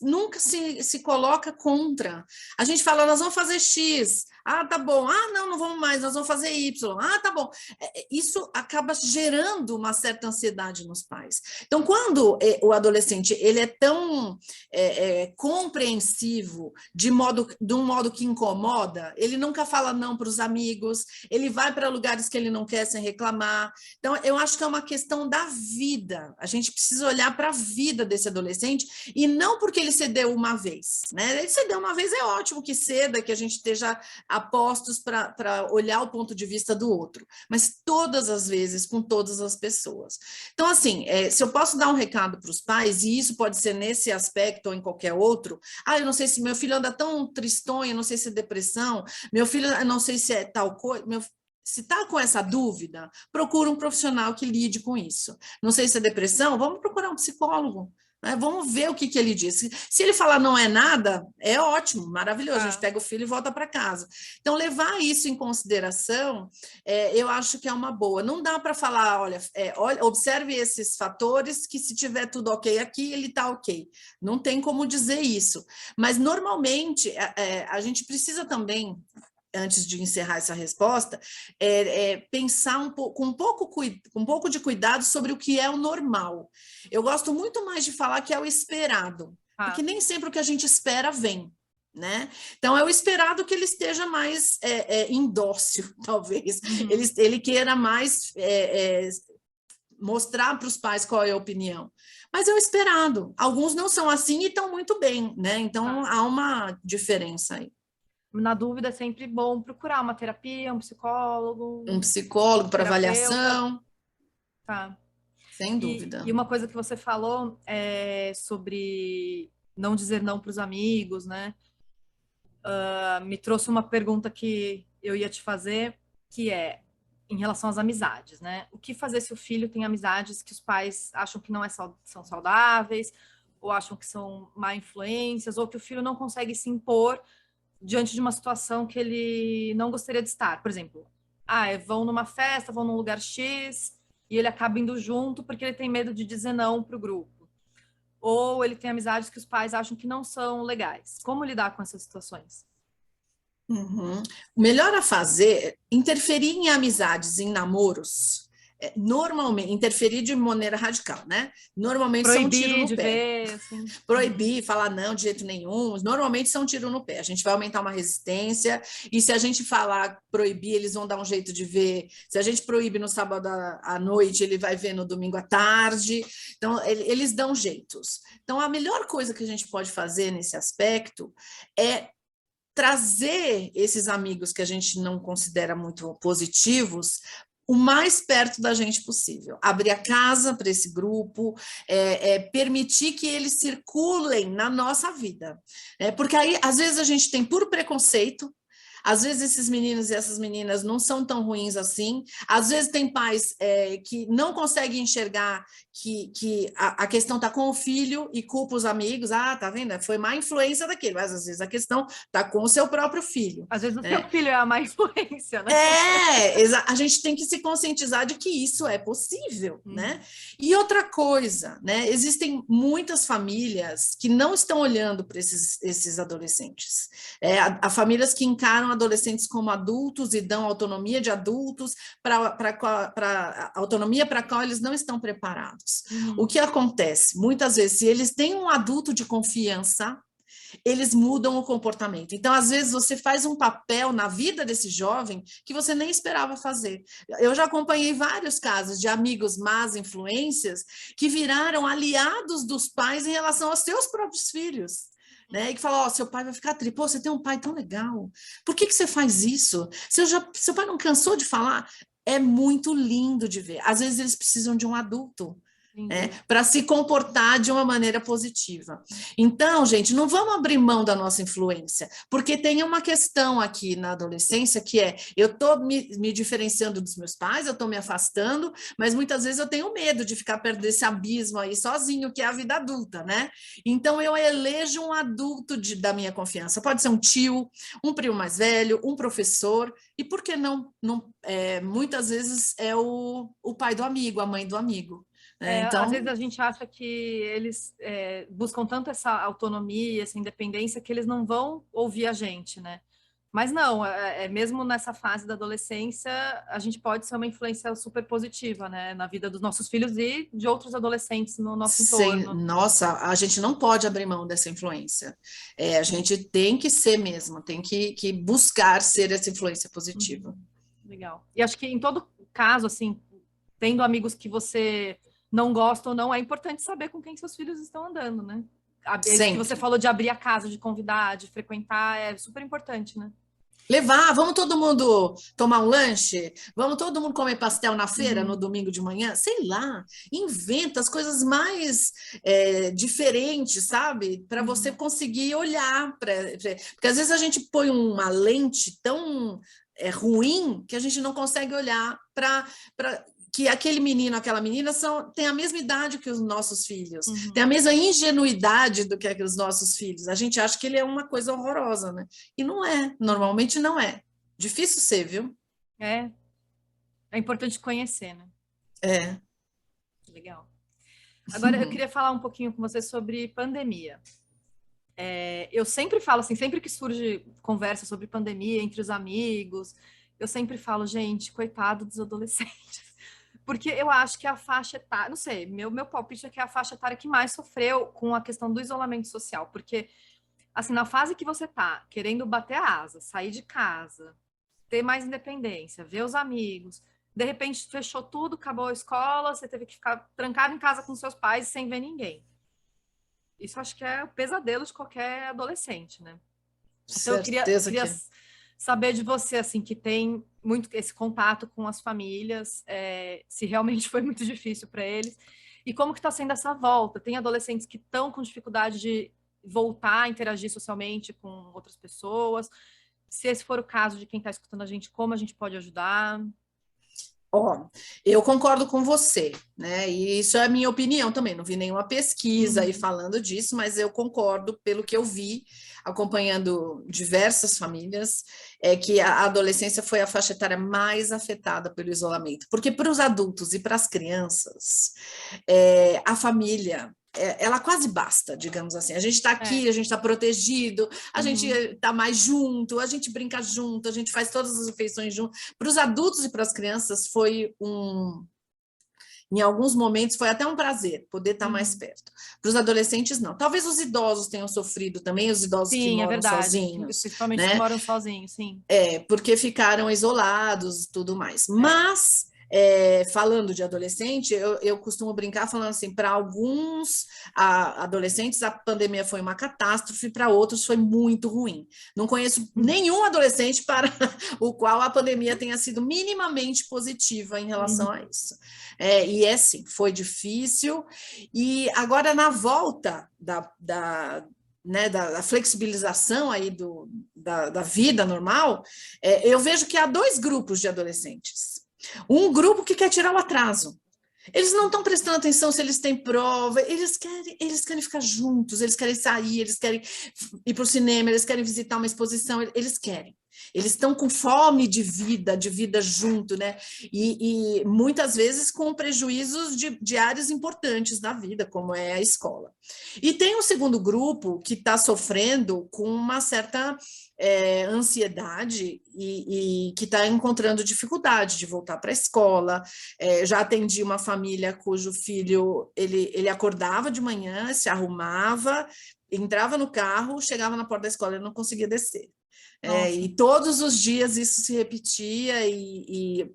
nunca se coloca contra. A gente fala, nós vamos fazer X. Ah, tá bom. Ah, não vamos mais, nós vamos fazer Y. Ah, tá bom. Isso acaba gerando uma certa ansiedade nos pais. Então, quando o adolescente ele é tão compreensivo de um modo que incomoda, ele nunca fala não para os amigos, ele vai para lugares que ele não quer sem reclamar. Então, eu acho que é uma questão da vida. A gente precisa olhar para a vida desse adolescente e não porque ele cedeu uma vez, né? Ele cedeu uma vez, é ótimo que ceda, que a gente esteja apostos para olhar o ponto de vista do outro, mas todas as vezes, com todas as pessoas. Então, assim, se eu posso dar um recado para os pais, e isso pode ser nesse aspecto ou em qualquer outro, eu não sei se meu filho anda tão tristonho, não sei se é depressão, meu filho, eu não sei se é tal coisa, se está com essa dúvida, procura um profissional que lide com isso. Não sei se é depressão, vamos procurar um psicólogo. Vamos ver o que ele diz. Se ele falar não é nada, é ótimo, maravilhoso. A gente pega o filho e volta para casa. Então, levar isso em consideração, eu acho que é uma boa. Não dá para falar, olha, observe esses fatores, que se tiver tudo ok aqui, ele está ok. Não tem como dizer isso. Mas, normalmente, a gente precisa também, antes de encerrar essa resposta, pensar com um pouco de cuidado sobre o que é o normal. Eu gosto muito mais de falar que é o esperado, porque nem sempre o que a gente espera vem, né? Então, é o esperado que ele esteja mais indócil, talvez. Ele queira mais mostrar para os pais qual é a opinião. Mas é o esperado. Alguns não são assim e estão muito bem, né? Então, há uma diferença aí. Na dúvida, é sempre bom procurar uma terapia, um psicólogo. Um psicólogo para avaliação. Tá. Sem dúvida. E uma coisa que você falou sobre não dizer não para os amigos, né? Me trouxe uma pergunta que eu ia te fazer, que é em relação às amizades, né? O que fazer se o filho tem amizades que os pais acham que não são saudáveis, ou acham que são má influências, ou que o filho não consegue se impor diante de uma situação que ele não gostaria de estar. Por exemplo, vão numa festa, vão num lugar X, e ele acaba indo junto porque ele tem medo de dizer não para o grupo. Ou ele tem amizades que os pais acham que não são legais. Como lidar com essas situações? O melhor a fazer, interferir em amizades, em namoros, normalmente, interferir de maneira radical, né? Normalmente são um tiro no pé. Ver, assim. Proibir, falar não de jeito nenhum, normalmente são um tiro no pé. A gente vai aumentar uma resistência, e se a gente falar proibir, eles vão dar um jeito de ver. Se a gente proíbe no sábado à noite, ele vai ver no domingo à tarde. Então, eles dão jeitos. Então, a melhor coisa que a gente pode fazer nesse aspecto é trazer esses amigos que a gente não considera muito positivos o mais perto da gente possível, abrir a casa para esse grupo, permitir que eles circulem na nossa vida, porque aí, às vezes, a gente tem puro preconceito, às vezes esses meninos e essas meninas não são tão ruins assim, às vezes tem pais que não conseguem enxergar que a questão está com o filho e culpa os amigos, tá vendo? Foi má influência daquele, mas às vezes a questão está com o seu próprio filho. Às vezes o seu filho é a má influência, né? A gente tem que se conscientizar de que isso é possível, né? E outra coisa, né? Existem muitas famílias que não estão olhando para esses adolescentes. Há famílias que encaram adolescentes como adultos e dão autonomia de adultos para autonomia para a qual eles não estão preparados. O que acontece? Muitas vezes, se eles têm um adulto de confiança, eles mudam o comportamento. Então, às vezes, você faz um papel na vida desse jovem que você nem esperava fazer. Eu já acompanhei vários casos de amigos más influências que viraram aliados dos pais em relação aos seus próprios filhos. Né? E que fala, seu pai vai ficar triste, você tem um pai tão legal, por que você faz isso? Seu pai não cansou de falar? É muito lindo de ver. Às vezes eles precisam de um adulto, para se comportar de uma maneira positiva. Então, gente, não vamos abrir mão da nossa influência, porque tem uma questão aqui na adolescência que eu estou me diferenciando dos meus pais, eu estou me afastando, mas muitas vezes eu tenho medo de ficar perto desse abismo aí sozinho, que é a vida adulta, né? Então, eu elejo um adulto da minha confiança. Pode ser um tio, um primo mais velho, um professor, e por que não muitas vezes é o pai do amigo, a mãe do amigo. Então... Às vezes a gente acha que eles buscam tanto essa autonomia, essa independência, que eles não vão ouvir a gente, né? Mas não, mesmo nessa fase da adolescência, a gente pode ser uma influência super positiva, né? Na vida dos nossos filhos e de outros adolescentes no nosso entorno. Nossa, a gente não pode abrir mão dessa influência. A gente tem que ser mesmo, tem que buscar ser essa influência positiva. Legal. E acho que em todo caso, assim, tendo amigos que você não gosta ou não, é importante saber com quem seus filhos estão andando, né? Que você falou de abrir a casa, de convidar, de frequentar, é super importante, né? Levar, vamos todo mundo tomar um lanche? Vamos todo mundo comer pastel na feira no domingo de manhã? Sei lá, inventa as coisas mais diferentes, sabe? Para você conseguir olhar. Porque às vezes a gente põe uma lente tão ruim que a gente não consegue olhar para que aquele menino, aquela menina tem a mesma idade que os nossos filhos, tem a mesma ingenuidade do que os nossos filhos. A gente acha que ele é uma coisa horrorosa, né? E não é, normalmente não é. Difícil ser, viu? É importante conhecer, né? Legal. Agora, eu queria falar um pouquinho com você sobre pandemia. Eu sempre falo assim, sempre que surge conversa sobre pandemia entre os amigos, eu sempre falo, gente, coitado dos adolescentes. Porque eu acho que a faixa etária, não sei, meu palpite é que é a faixa etária que mais sofreu com a questão do isolamento social. Porque, assim, na fase que você tá querendo bater a asa, sair de casa, ter mais independência, ver os amigos, de repente fechou tudo, acabou a escola, você teve que ficar trancado em casa com seus pais sem ver ninguém. Isso acho que é o pesadelo de qualquer adolescente, né? Então eu queria saber de você, assim, que tem muito esse contato com as famílias, se realmente foi muito difícil para eles, e como que está sendo essa volta? Tem adolescentes que estão com dificuldade de voltar a interagir socialmente com outras pessoas? Se esse for o caso de quem está escutando a gente, como a gente pode ajudar? Eu concordo com você, né? E isso é a minha opinião também. Não vi nenhuma pesquisa aí falando disso, mas eu concordo pelo que eu vi, acompanhando diversas famílias, que a adolescência foi a faixa etária mais afetada pelo isolamento. Porque para os adultos e para as crianças, a família ela quase basta, digamos assim. A gente está aqui, a gente está protegido, a gente está mais junto, a gente brinca junto, a gente faz todas as refeições junto. Para os adultos e para as crianças foi Em alguns momentos foi até um prazer poder estar mais perto. Para os adolescentes, não. Talvez os idosos tenham sofrido também, os idosos que Sim, é moram verdade. sozinhos, Principalmente os que né? moram sozinhos, sim. Porque ficaram isolados e tudo mais. Mas, falando de adolescente, eu costumo brincar falando assim, para alguns adolescentes a pandemia foi uma catástrofe, para outros foi muito ruim. Não conheço nenhum adolescente para o qual a pandemia tenha sido minimamente positiva em relação a isso. E sim, foi difícil. E agora, na volta da flexibilização aí da vida normal, eu vejo que há dois grupos de adolescentes. Um grupo que quer tirar o atraso. Eles não estão prestando atenção se eles têm prova, eles querem ficar juntos, eles querem sair, eles querem ir para o cinema, eles querem visitar uma exposição, eles querem. Eles estão com fome de vida junto, né? E muitas vezes com prejuízos de áreas importantes da vida, como é a escola. E tem um segundo grupo que está sofrendo com uma certa ansiedade e que está encontrando dificuldade de voltar para a escola. Já atendi uma família cujo filho ele acordava de manhã, se arrumava, entrava no carro, chegava na porta da escola e não conseguia descer. E todos os dias isso se repetia e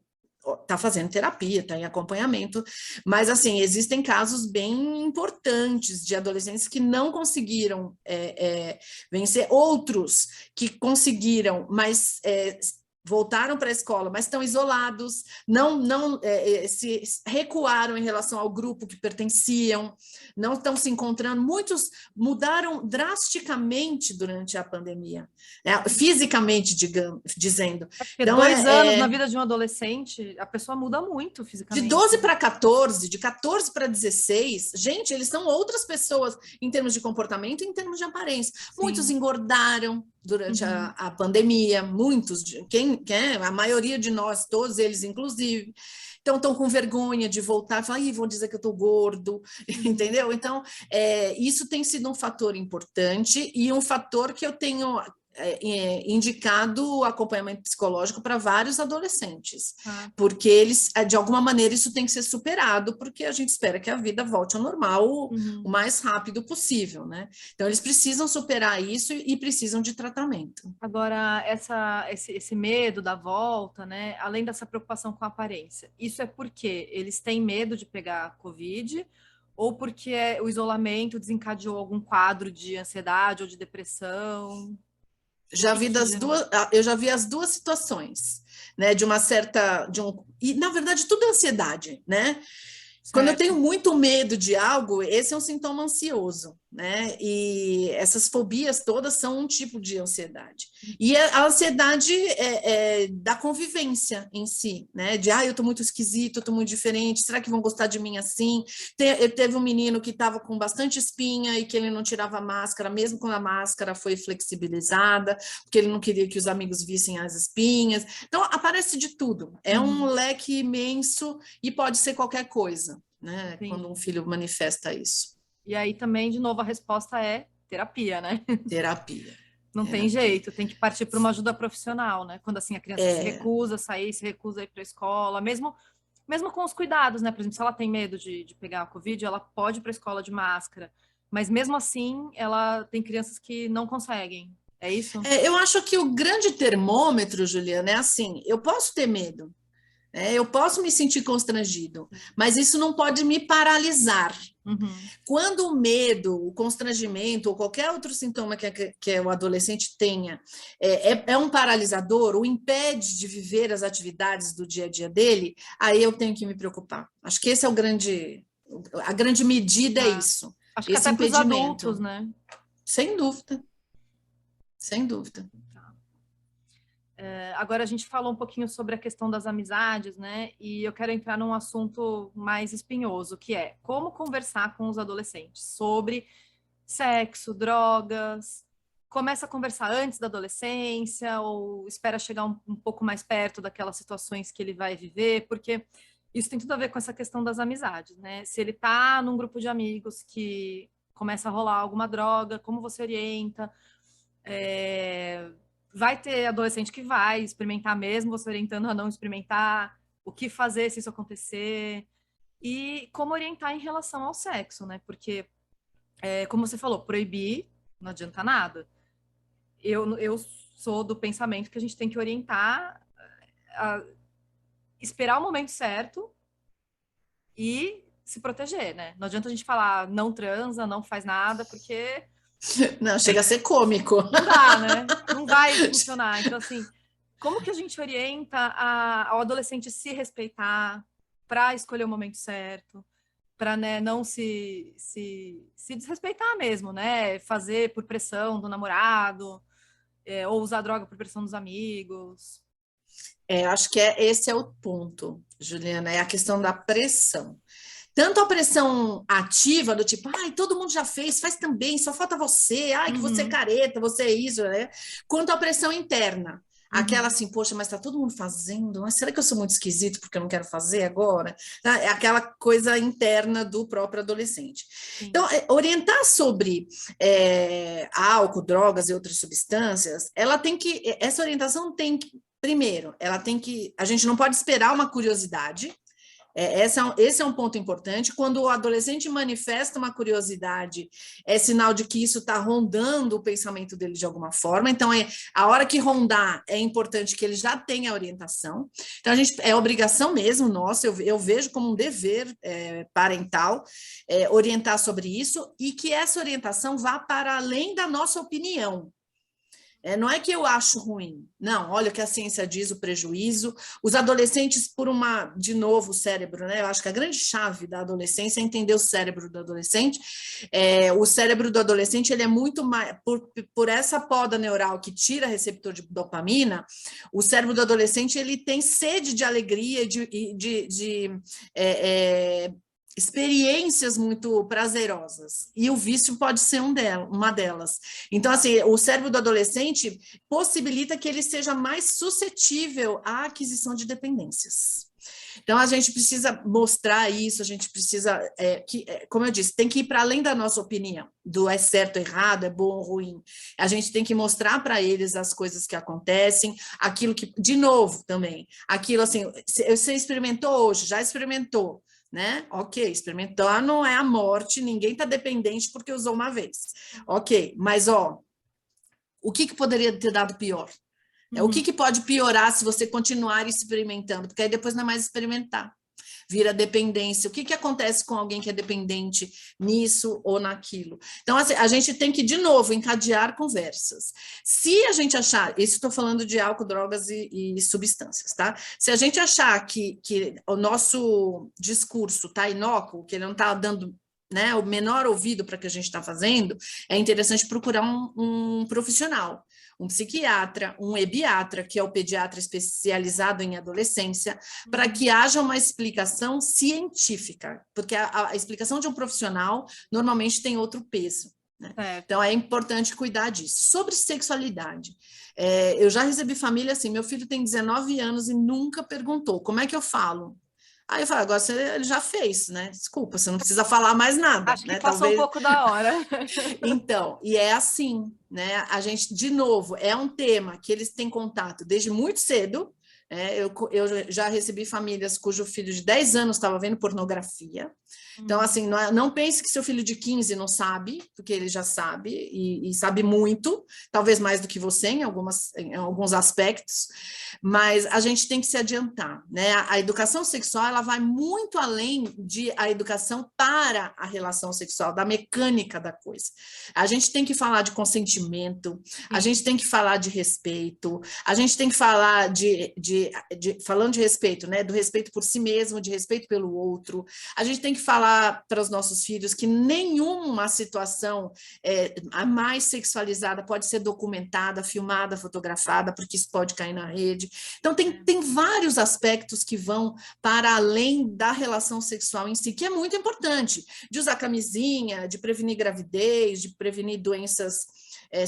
está fazendo terapia, está em acompanhamento, mas assim, existem casos bem importantes de adolescentes que não conseguiram vencer, outros que conseguiram, mas voltaram para a escola, mas estão isolados, não se recuaram em relação ao grupo que pertenciam, não estão se encontrando. Muitos mudaram drasticamente durante a pandemia, fisicamente, dizendo. Porque então, 2 anos na vida de um adolescente, a pessoa muda muito fisicamente. De 12 para 14, de 14 para 16, gente, eles são outras pessoas em termos de comportamento e em termos de aparência. Sim. Muitos engordaram durante a pandemia, muitos, a maioria de nós, todos eles inclusive, então estão com vergonha de voltar, falar, vão dizer que eu estou gordo, entendeu? Então, isso tem sido um fator importante e um fator que eu tenho indicado acompanhamento psicológico para vários adolescentes, porque eles, de alguma maneira, isso tem que ser superado, porque a gente espera que a vida volte ao normal o mais rápido possível, né? Então, eles precisam superar isso e precisam de tratamento. Agora, esse medo da volta, né? Além dessa preocupação com a aparência, isso é porque eles têm medo de pegar Covid ou porque o isolamento desencadeou algum quadro de ansiedade ou de depressão? Eu já vi as duas situações, né? E na verdade tudo é ansiedade, né? Certo. Quando eu tenho muito medo de algo, esse é um sintoma ansioso, né? E essas fobias todas são um tipo de ansiedade. E a ansiedade da convivência em si, né? De, eu tô muito esquisito, eu tô muito diferente, será que vão gostar de mim assim? Teve um menino que estava com bastante espinha e que ele não tirava a máscara, mesmo quando a máscara foi flexibilizada, porque ele não queria que os amigos vissem as espinhas. Então, aparece de tudo. É um leque imenso e pode ser qualquer coisa, né? Sim. Quando um filho manifesta isso. E aí também, de novo, a resposta é terapia, né? Terapia. Não tem jeito, tem que partir para uma ajuda profissional, né? Quando assim a criança se recusa a sair, se recusa a ir para a escola, mesmo com os cuidados, né? Por exemplo, se ela tem medo de pegar a Covid, ela pode ir para a escola de máscara, mas mesmo assim, ela tem crianças que não conseguem. É isso? Eu acho que o grande termômetro, Juliana, é assim, eu posso ter medo, eu posso me sentir constrangido, mas isso não pode me paralisar. Quando o medo, o constrangimento ou qualquer outro sintoma que o adolescente tenha é um paralisador, o impede de viver as atividades do dia a dia dele, aí eu tenho que me preocupar. Acho que esse é a grande medida é isso. Acho que até para os adultos, né? Sem dúvida. Sem dúvida. Agora a gente falou um pouquinho sobre a questão das amizades, né? E eu quero entrar num assunto mais espinhoso, que é como conversar com os adolescentes sobre sexo, drogas. Começa a conversar antes da adolescência ou espera chegar um pouco mais perto daquelas situações que ele vai viver, porque isso tem tudo a ver com essa questão das amizades, né? Se ele tá num grupo de amigos que começa a rolar alguma droga, como você orienta? Vai ter adolescente que vai experimentar mesmo, você orientando a não experimentar, o que fazer se isso acontecer. e como orientar em relação ao sexo, né? Porque, como você falou, proibir não adianta nada. Eu sou do pensamento que a gente tem que orientar, esperar o momento certo e se proteger, né? Não adianta a gente falar não transa, não faz nada, porque Não, chega a ser cômico. não dá, né? Não vai funcionar. Então, assim, como que a gente orienta ao adolescente se respeitar para escolher o momento certo, para, né, não se desrespeitar mesmo, né? Fazer por pressão do namorado, ou usar droga por pressão dos amigos. Acho que esse é o ponto, Juliana, é a questão da pressão. Tanto a pressão ativa, do tipo, ai, todo mundo já fez, faz também, só falta você, ai, que você é careta, você é isso, né? Quanto a pressão interna. Aquela assim, poxa, mas tá todo mundo fazendo, mas será que eu sou muito esquisito porque eu não quero fazer agora? É aquela coisa interna do próprio adolescente. Sim. Então, orientar sobre álcool, drogas e outras substâncias, essa orientação tem que, primeiro, a gente não pode esperar uma curiosidade. Esse é um ponto importante. Quando o adolescente manifesta uma curiosidade, é sinal de que isso está rondando o pensamento dele de alguma forma. Então, a hora que rondar, é importante que ele já tenha a orientação. Então, é obrigação mesmo nossa, eu vejo como um dever parental orientar sobre isso e que essa orientação vá para além da nossa opinião. Não é que eu acho ruim, não, olha o que a ciência diz, o prejuízo. Os adolescentes, de novo, o cérebro, né? Eu acho que a grande chave da adolescência é entender o cérebro do adolescente. O cérebro do adolescente, ele é muito mais, por essa poda neural que tira receptor de dopamina, o cérebro do adolescente, ele tem sede de alegria, de experiências muito prazerosas, e o vício pode ser uma delas. Então, assim, o cérebro do adolescente possibilita que ele seja mais suscetível à aquisição de dependências. Então, a gente precisa mostrar isso, a gente precisa, como eu disse, tem que ir para além da nossa opinião, do é certo, errado, é bom ou ruim. A gente tem que mostrar para eles as coisas que acontecem, aquilo que, de novo, também, aquilo assim, você experimentou hoje, já experimentou, né? Ok, experimentar não é a morte, ninguém está dependente porque usou uma vez. Ok, mas o que poderia ter dado pior? O que pode piorar se você continuar experimentando? Porque aí depois não é mais experimentar, vira dependência. O que acontece com alguém que é dependente nisso ou naquilo? Então, assim, a gente tem que, de novo, encadear conversas. Se a gente achar, isso estou falando de álcool, drogas e substâncias, tá? Se a gente achar que o nosso discurso está inócuo, que ele não está dando, né, o menor ouvido para o que a gente está fazendo, é interessante procurar um profissional, um psiquiatra, um ebiatra, que é o pediatra especializado em adolescência, para que haja uma explicação científica, porque a explicação de um profissional normalmente tem outro peso, né? Então, é importante cuidar disso. Sobre sexualidade, eu já recebi família assim, meu filho tem 19 anos e nunca perguntou, como é que eu falo? Aí eu falo, agora ele já fez, né? Desculpa, você não precisa falar mais nada. Acho que passou um pouco da hora. Então, e é assim, né? A gente, de novo, é um tema que eles têm contato desde muito cedo. Eu já recebi famílias cujo filho de 10 anos estava vendo pornografia. Então, assim, não pense que seu filho de 15 não sabe, porque ele já sabe, e sabe muito, talvez mais do que você em alguns aspectos, mas a gente tem que se adiantar, né? A educação sexual, ela vai muito além a educação para a relação sexual, da mecânica da coisa. A gente tem que falar de consentimento, a gente tem que falar de respeito, a gente tem que falar falando de respeito, né? Do respeito por si mesmo, de respeito pelo outro. A gente tem que falar para os nossos filhos que nenhuma situação a mais sexualizada pode ser documentada, filmada, fotografada, porque isso pode cair na rede. Então, tem vários aspectos que vão para além da relação sexual em si, que é muito importante, de usar camisinha, de prevenir gravidez, de prevenir doenças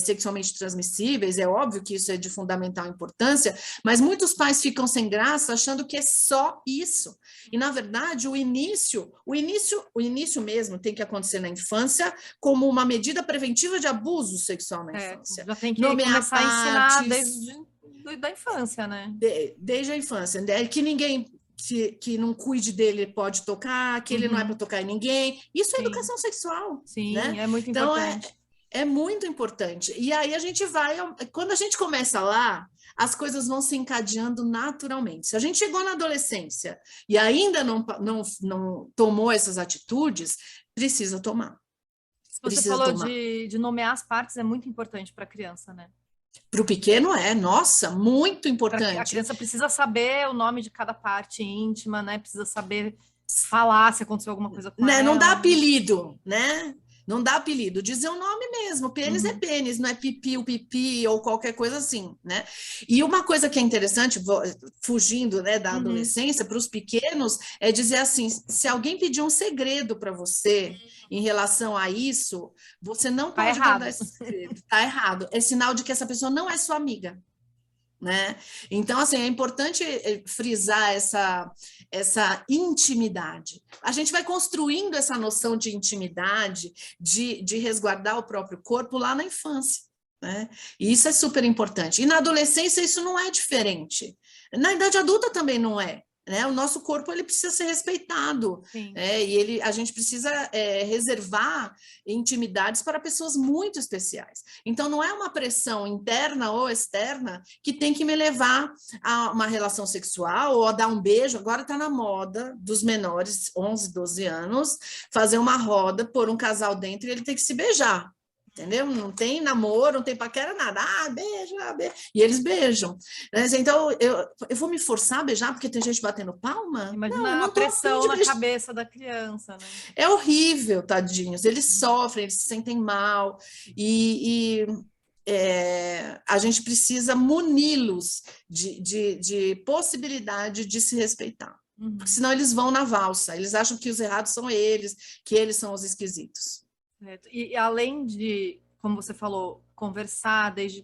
sexualmente transmissíveis. É óbvio que isso é de fundamental importância, mas muitos pais ficam sem graça achando que é só isso. E, na verdade, o início mesmo tem que acontecer na infância como uma medida preventiva de abuso sexual na infância. Já tem que começar a ensinar desde a infância, né? Desde a infância. Que ninguém que não cuide dele pode tocar, que ele não é para tocar em ninguém. Isso é Sim. educação sexual. Sim, né? é muito Então, importante. é muito importante. E aí a gente vai, quando a gente começa lá, as coisas vão se encadeando naturalmente. Se a gente chegou na adolescência e ainda não tomou essas atitudes, precisa tomar. Você falou de nomear as partes, é muito importante para a criança, né? Para o pequeno nossa, muito importante. A criança precisa saber o nome de cada parte íntima, né? Precisa saber falar se aconteceu alguma coisa com ela. Não dá apelido, né? Não dá apelido, dizer o nome mesmo. Pênis é pênis, não é pipi, o pipi ou qualquer coisa assim, né? E uma coisa que é interessante, fugindo, né, da adolescência, para os pequenos, é dizer assim: se alguém pedir um segredo para você em relação a isso, você não pode guardar esse segredo. Está errado. É sinal de que essa pessoa não é sua amiga. Né? Então, assim, é importante frisar essa intimidade. A gente vai construindo essa noção de intimidade, de resguardar o próprio corpo lá na infância. Né? E isso é super importante. E na adolescência isso não é diferente. Na idade adulta também não é. Né? O nosso corpo ele precisa ser respeitado, e a gente precisa reservar intimidades para pessoas muito especiais. Então, não é uma pressão interna ou externa que tem que me levar a uma relação sexual ou a dar um beijo. Agora está na moda dos menores, 11, 12 anos, fazer uma roda, pôr um casal dentro e ele tem que se beijar. Entendeu? Não tem namoro, não tem paquera, nada. Beijo. E eles beijam. Então, eu vou me forçar a beijar porque tem gente batendo palma? Imagina a pressão na cabeça da criança, né? É horrível, tadinhos. Eles sofrem, eles se sentem mal. A gente precisa muni-los de possibilidade de se respeitar. Porque senão eles vão na valsa. Eles acham que os errados são eles, que eles são os esquisitos. E além de, como você falou, conversar desde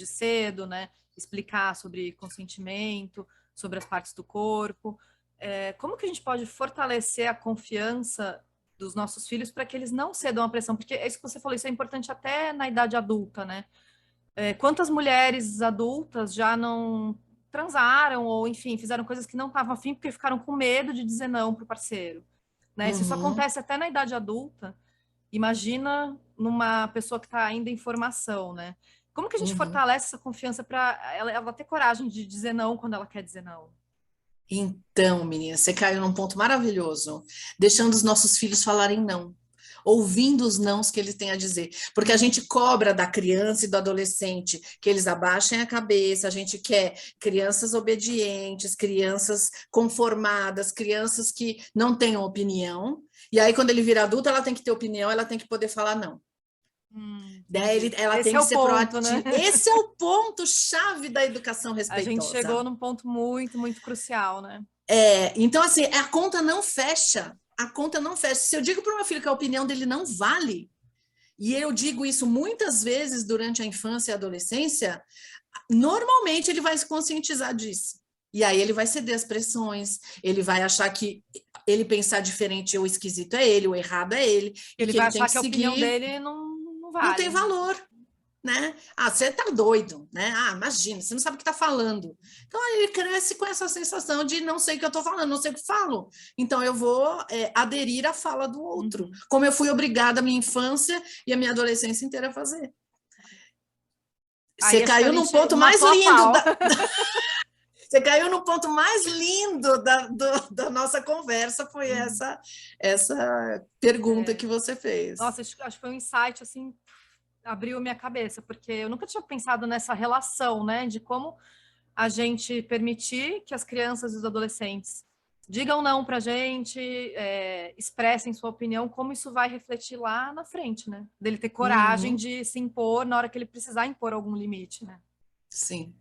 cedo, né? Explicar sobre consentimento, sobre as partes do corpo, como que a gente pode fortalecer a confiança dos nossos filhos para que eles não cedam à pressão? Porque é isso que você falou, isso é importante até na idade adulta, né? Quantas mulheres adultas já não transaram ou, enfim, fizeram coisas que não estavam afim porque ficaram com medo de dizer não para o parceiro, né? Se isso acontece até na idade adulta, imagina numa pessoa que está ainda em formação, né? Como que a gente fortalece essa confiança para ela ter coragem de dizer não quando ela quer dizer não? Então, menina, você caiu num ponto maravilhoso, deixando os nossos filhos falarem não, ouvindo os nãos que eles têm a dizer, porque a gente cobra da criança e do adolescente que eles abaixem a cabeça, a gente quer crianças obedientes, crianças conformadas, crianças que não tenham opinião, e aí quando ele vira adulto, ela tem que ter opinião, ela tem que poder falar não. Ela tem que ser proativa. Né? Esse é o ponto-chave da educação respeitosa. A gente chegou num ponto muito, muito crucial, né? Então, assim, a conta não fecha. A conta não fecha. Se eu digo para o meu filho que a opinião dele não vale, e eu digo isso muitas vezes durante a infância e a adolescência, normalmente ele vai se conscientizar disso. E aí ele vai ceder às pressões, ele vai achar que ele pensar diferente, o esquisito é ele, o errado é ele. Ele vai achar que a opinião dele não vale. Não tem valor. Né? Você tá doido, né? Imagina, você não sabe o que tá falando. Então ele cresce com essa sensação de não sei o que eu tô falando, não sei o que falo. Então eu vou aderir à fala do outro, como eu fui obrigada a minha infância e a minha adolescência inteira a fazer. Você caiu num ponto mais lindo Você caiu no ponto mais lindo da nossa conversa, foi essa pergunta que você fez. Nossa, acho que foi um insight, assim, abriu minha cabeça, porque eu nunca tinha pensado nessa relação, né, de como a gente permitir que as crianças e os adolescentes digam não pra gente, expressem sua opinião, como isso vai refletir lá na frente, né, dele ter coragem de se impor na hora que ele precisar impor algum limite, né. Sim.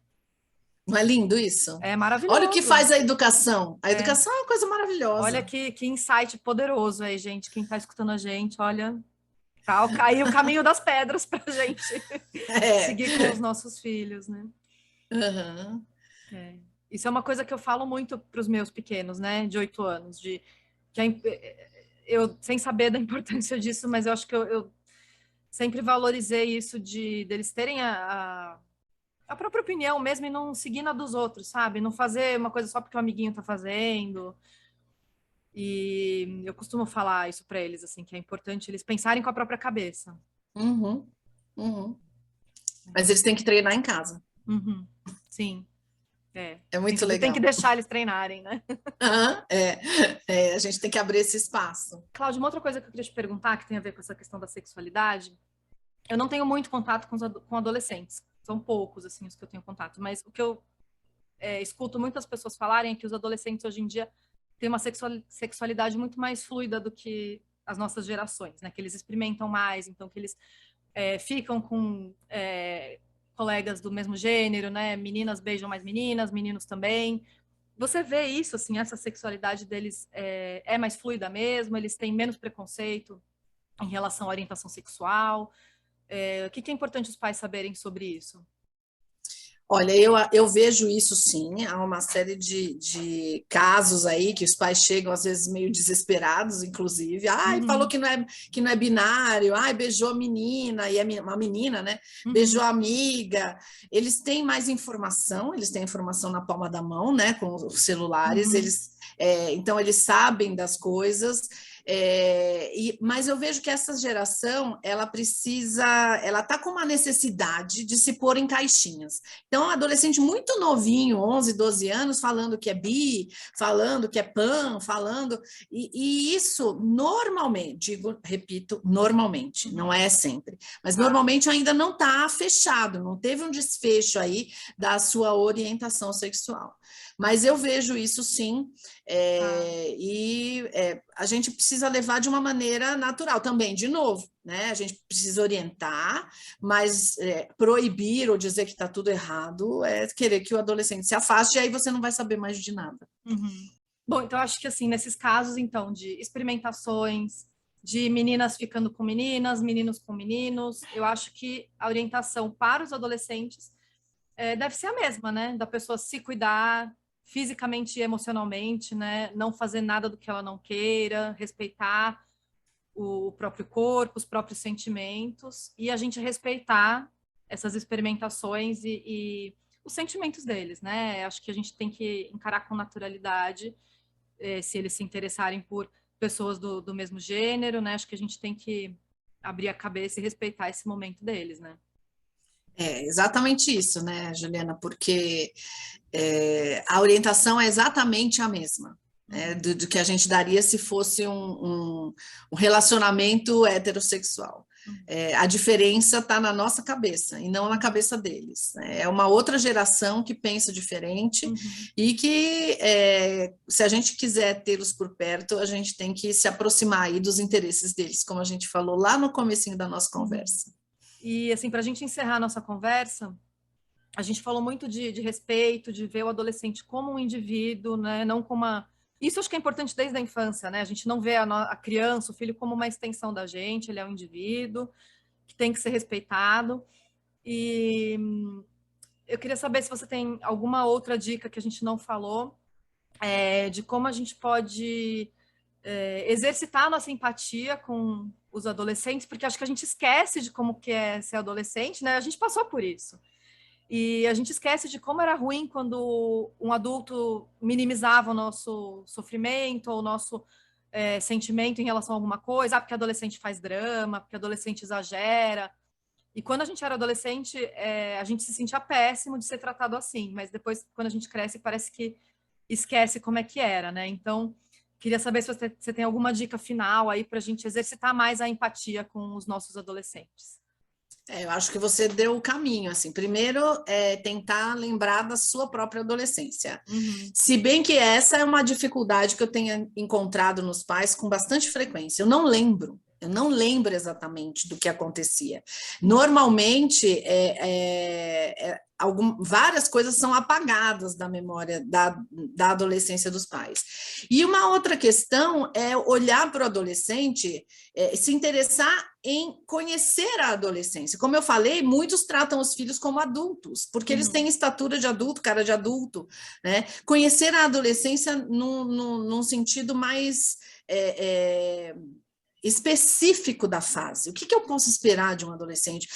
Não é lindo isso? É maravilhoso. Olha o que faz a educação. A educação é uma coisa maravilhosa. Olha que insight poderoso aí, gente. Quem está escutando a gente, olha, caiu o caminho das pedras para a gente seguir com os nossos filhos, né? Isso é uma coisa que eu falo muito para os meus pequenos, né? De 8 anos. Eu, sem saber da importância disso, mas eu acho que eu sempre valorizei isso deles terem a a própria opinião mesmo e não seguir na dos outros, sabe? Não fazer uma coisa só porque o amiguinho tá fazendo. E eu costumo falar isso para eles, assim, que é importante eles pensarem com a própria cabeça. Uhum, uhum. Mas eles têm que treinar em casa. Uhum. Sim. É muito legal. Tem que deixar eles treinarem, né? A gente tem que abrir esse espaço. Cláudia, uma outra coisa que eu queria te perguntar, que tem a ver com essa questão da sexualidade, eu não tenho muito contato com adolescentes, são poucos, assim, os que eu tenho contato, mas o que eu escuto muitas pessoas falarem é que os adolescentes hoje em dia têm uma sexualidade muito mais fluida do que as nossas gerações, né? Que eles experimentam mais, então que eles ficam com colegas do mesmo gênero, né? Meninas beijam mais meninas, meninos também. Você vê isso, assim, essa sexualidade deles é mais fluida mesmo? Eles têm menos preconceito em relação à orientação sexual? O que é importante os pais saberem sobre isso? Olha, eu vejo isso sim, há uma série de casos aí que os pais chegam às vezes meio desesperados, inclusive. Ai, falou que não é binário, ai, beijou a menina, e é uma menina, né? Beijou a amiga. Eles têm mais informação, eles têm informação na palma da mão, né? Com os celulares, então eles sabem das coisas. Mas eu vejo que essa geração ela está com uma necessidade de se pôr em caixinhas. Então, um adolescente muito novinho, 11, 12 anos, falando que é bi, falando que é pan, e isso normalmente, repito, normalmente, não é sempre, mas normalmente ainda não está fechado, não teve um desfecho aí da sua orientação sexual. Mas eu vejo isso sim, a gente precisa levar de uma maneira natural também, de novo, né? A gente precisa orientar, mas proibir ou dizer que está tudo errado é querer que o adolescente se afaste, e aí você não vai saber mais de nada. Bom, então acho que assim, nesses casos então de experimentações, de meninas ficando com meninas, meninos com meninos, eu acho que a orientação para os adolescentes deve ser a mesma, né? Da pessoa se cuidar fisicamente e emocionalmente, né? Não fazer nada do que ela não queira, respeitar o próprio corpo, os próprios sentimentos, e a gente respeitar essas experimentações e os sentimentos deles, né? Acho que a gente tem que encarar com naturalidade, se eles se interessarem por pessoas do mesmo gênero, né? Acho que a gente tem que abrir a cabeça e respeitar esse momento deles, né? É exatamente isso, né, Juliana? Porque a orientação é exatamente a mesma, do que a gente daria se fosse um relacionamento heterossexual. A diferença está na nossa cabeça e não na cabeça deles. É uma outra geração que pensa diferente e que, se a gente quiser tê-los por perto, a gente tem que se aproximar aí dos interesses deles, como a gente falou lá no comecinho da nossa conversa. E, assim, para a gente encerrar a nossa conversa, a gente falou muito de respeito, de ver o adolescente como um indivíduo, né? Não como uma... Isso acho que é importante desde a infância, né? A gente não vê a criança, o filho, como uma extensão da gente, ele é um indivíduo que tem que ser respeitado. E eu queria saber se você tem alguma outra dica que a gente não falou, de como a gente pode exercitar a nossa empatia com os adolescentes, porque acho que a gente esquece de como que é ser adolescente, né? A gente passou por isso. E a gente esquece de como era ruim quando um adulto minimizava o nosso sofrimento ou o nosso sentimento em relação a alguma coisa, porque adolescente faz drama, porque adolescente exagera. E quando a gente era adolescente, a gente se sentia péssimo de ser tratado assim, mas depois, quando a gente cresce, parece que esquece como é que era, né? Então, queria saber se você tem alguma dica final aí para a gente exercitar mais a empatia com os nossos adolescentes. Eu acho que você deu o caminho, assim. Primeiro, tentar lembrar da sua própria adolescência. Se bem que essa é uma dificuldade que eu tenho encontrado nos pais com bastante frequência. Eu não lembro exatamente do que acontecia. Normalmente, várias coisas são apagadas da memória da adolescência dos pais. E uma outra questão é olhar para o adolescente, se interessar em conhecer a adolescência. Como eu falei, muitos tratam os filhos como adultos, porque eles têm estatura de adulto, cara de adulto, né? Conhecer a adolescência num sentido mais específico da fase. O que eu posso esperar de um adolescente?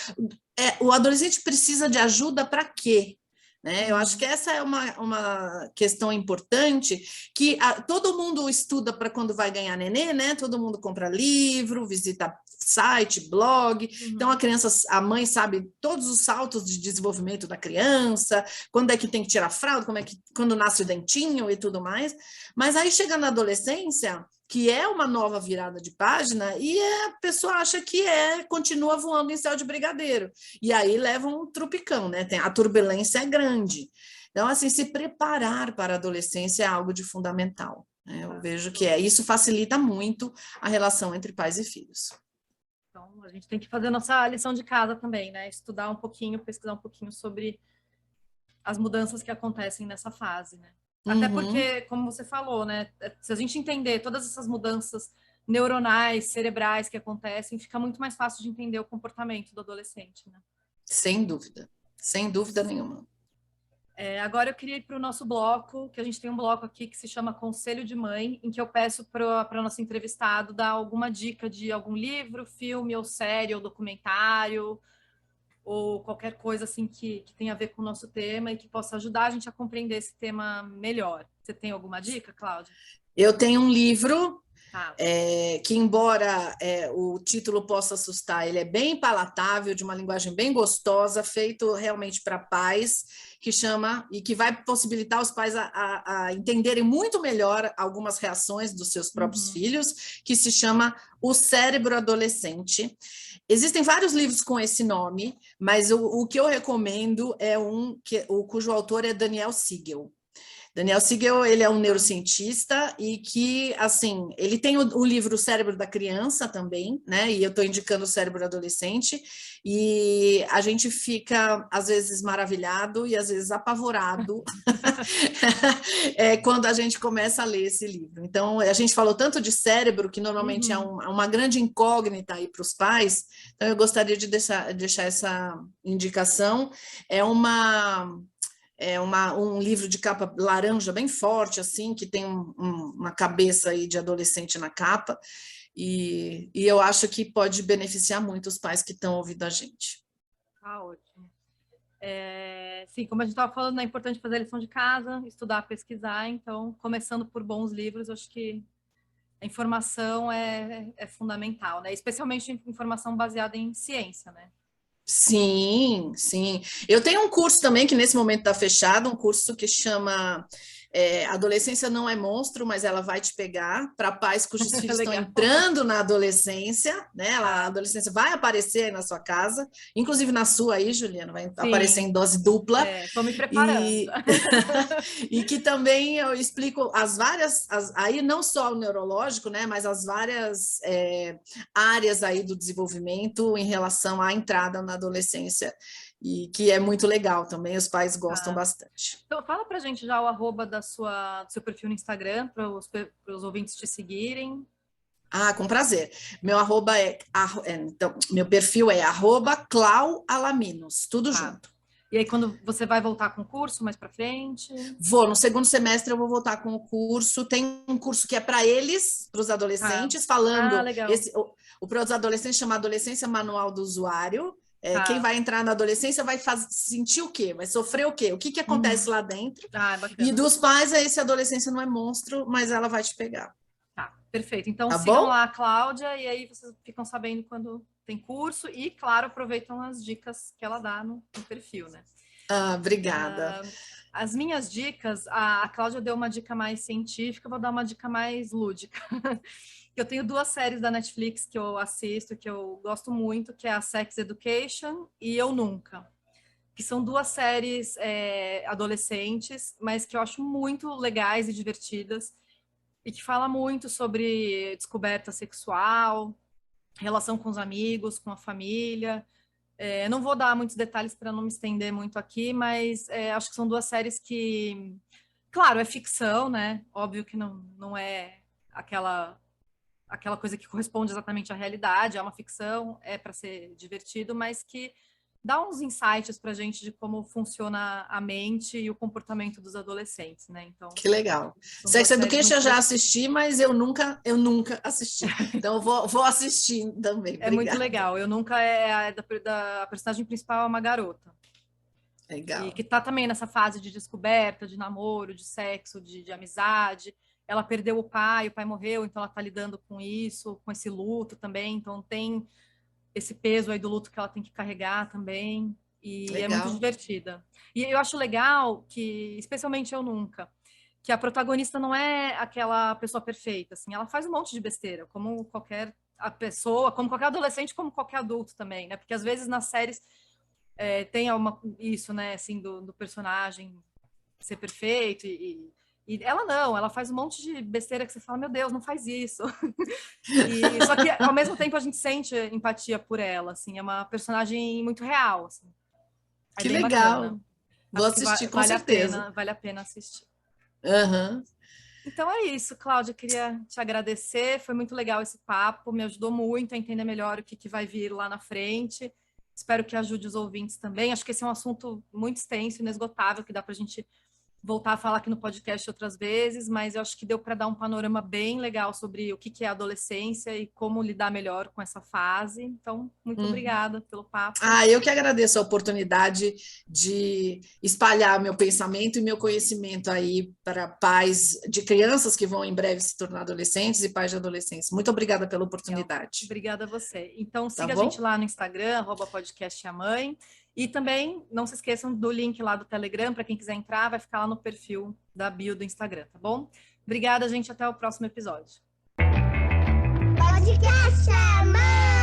O adolescente precisa de ajuda para quê? Né? Eu acho que essa é uma questão importante, que todo mundo estuda para quando vai ganhar nenê, né? Todo mundo compra livro, visita site, blog. Então a mãe sabe todos os saltos de desenvolvimento da criança, quando é que tem que tirar a fralda, quando nasce o dentinho e tudo mais. Mas aí chega na adolescência, que é uma nova virada de página, e a pessoa acha que continua voando em céu de brigadeiro. E aí leva um trupicão, né? A turbulência é grande. Então, assim, se preparar para a adolescência é algo de fundamental, né? Eu vejo que isso facilita muito a relação entre pais e filhos. Então, a gente tem que fazer a nossa lição de casa também, né? Estudar um pouquinho, pesquisar um pouquinho sobre as mudanças que acontecem nessa fase, né? Até porque, como você falou, né? Se a gente entender todas essas mudanças neuronais, cerebrais que acontecem, fica muito mais fácil de entender o comportamento do adolescente, né? Sem dúvida nenhuma. Agora eu queria ir para o nosso bloco, que a gente tem um bloco aqui que se chama Conselho de Mãe, em que eu peço para o nosso entrevistado dar alguma dica de algum livro, filme, ou série, ou documentário, ou qualquer coisa assim que tenha a ver com o nosso tema e que possa ajudar a gente a compreender esse tema melhor. Você tem alguma dica, Cláudia? Eu tenho um livro que, embora o título possa assustar, ele é bem palatável, de uma linguagem bem gostosa, feito realmente para pais, que chama, e que vai possibilitar os pais a entenderem muito melhor algumas reações dos seus próprios filhos, que se chama O Cérebro Adolescente. Existem vários livros com esse nome, mas o que eu recomendo é cujo autor é Daniel Siegel. Daniel Siegel, ele é um neurocientista e que, assim, ele tem o livro O Cérebro da Criança também, né? E eu estou indicando o Cérebro Adolescente, e a gente fica, às vezes, maravilhado e, às vezes, apavorado quando a gente começa a ler esse livro. Então, a gente falou tanto de cérebro, que normalmente é uma grande incógnita aí para os pais, então eu gostaria de deixar essa indicação. É um livro de capa laranja bem forte, assim, que tem uma cabeça aí de adolescente na capa, e eu acho que pode beneficiar muito os pais que estão ouvindo a gente. Ótimo. Sim, como a gente estava falando, é importante fazer a lição de casa, estudar, pesquisar, então, começando por bons livros, acho que a informação é fundamental, né? Especialmente informação baseada em ciência, né? Sim. Eu tenho um curso também que nesse momento está fechado, um curso que chama Adolescência Não é Monstro, mas ela vai te pegar, para pais cujos filhos estão entrando na adolescência, né? A adolescência vai aparecer aí na sua casa, inclusive na sua aí, Juliana, vai aparecer em dose dupla. Estou me preparando. E que também eu explico aí não só o neurológico, né? Mas as várias áreas aí do desenvolvimento em relação à entrada na adolescência, e que é muito legal também, os pais gostam bastante. Então, fala pra gente já o arroba do seu perfil no Instagram, para os ouvintes te seguirem. Com prazer. Meu arroba então, meu perfil é @claualaminos, tudo junto. E aí, quando você vai voltar com o curso mais para frente? No segundo semestre eu vou voltar com o curso. Tem um curso que é para eles, para os adolescentes, falando. Legal. O para os adolescentes chama Adolescência Manual do Usuário. Quem vai entrar na adolescência vai sentir o quê? Vai sofrer o quê? O que acontece lá dentro? E dos pais, esse adolescência não é monstro, mas ela vai te pegar. Perfeito. Então, sigam lá a Cláudia, e aí vocês ficam sabendo quando tem curso, e, claro, aproveitam as dicas que ela dá no perfil, né? Obrigada. As minhas dicas, a Cláudia deu uma dica mais científica, eu vou dar uma dica mais lúdica. Eu tenho 2 séries da Netflix que eu assisto, que eu gosto muito, que é a Sex Education e Eu Nunca, que são 2 séries adolescentes, mas que eu acho muito legais e divertidas, e que fala muito sobre descoberta sexual, relação com os amigos, com a família. Não vou dar muitos detalhes para não me estender muito aqui, mas acho que são 2 séries que, claro, é ficção, né? Óbvio que não é aquela coisa que corresponde exatamente à realidade, é uma ficção, é para ser divertido, mas que dá uns insights para a gente de como funciona a mente e o comportamento dos adolescentes, né? Então, que legal. são Sex duas séries Education eu muito já assisti, mas eu nunca assisti. Então, eu vou assistir também. É muito Obrigada. legal. Eu nunca a personagem principal é uma garota. Legal. E que tá também nessa fase de descoberta, de namoro, de sexo, de amizade. Ela perdeu o pai morreu, então ela tá lidando com isso, com esse luto também. Então tem esse peso aí do luto que ela tem que carregar também. E é muito Legal. divertida. E eu acho legal que, especialmente Eu Nunca, que a protagonista não é aquela pessoa perfeita, assim, ela faz um monte de besteira, como qualquer pessoa, como qualquer adolescente, como qualquer adulto também, né? Porque às vezes nas séries tem isso, né, assim, do personagem ser perfeito e ela não, ela faz um monte de besteira que você fala, meu Deus, não faz isso. Só que ao mesmo tempo a gente sente empatia por ela, assim, é uma personagem muito real, assim. É Que bem legal. bacana. Vou Acho que assistir com vale certeza. Vale a pena assistir. Uhum. Então é isso, Cláudia, eu queria te agradecer, foi muito legal esse papo, me ajudou muito a entender melhor o que vai vir lá na frente. Espero que ajude os ouvintes também. Acho que esse é um assunto muito extenso, inesgotável, que dá para a gente voltar a falar aqui no podcast outras vezes, mas eu acho que deu para dar um panorama bem legal sobre o que é a adolescência e como lidar melhor com essa fase. Então, muito obrigada pelo papo. Eu que agradeço a oportunidade de espalhar meu pensamento e meu conhecimento aí para pais de crianças que vão em breve se tornar adolescentes e pais de adolescentes. Muito obrigada pela oportunidade. Obrigada a você. Então, siga Tá bom? a gente lá no Instagram, @podcastamãe. E também não se esqueçam do link lá do Telegram, para quem quiser entrar, vai ficar lá no perfil da bio do Instagram, tá bom? Obrigada, gente. Até o próximo episódio. Podcast Mãe.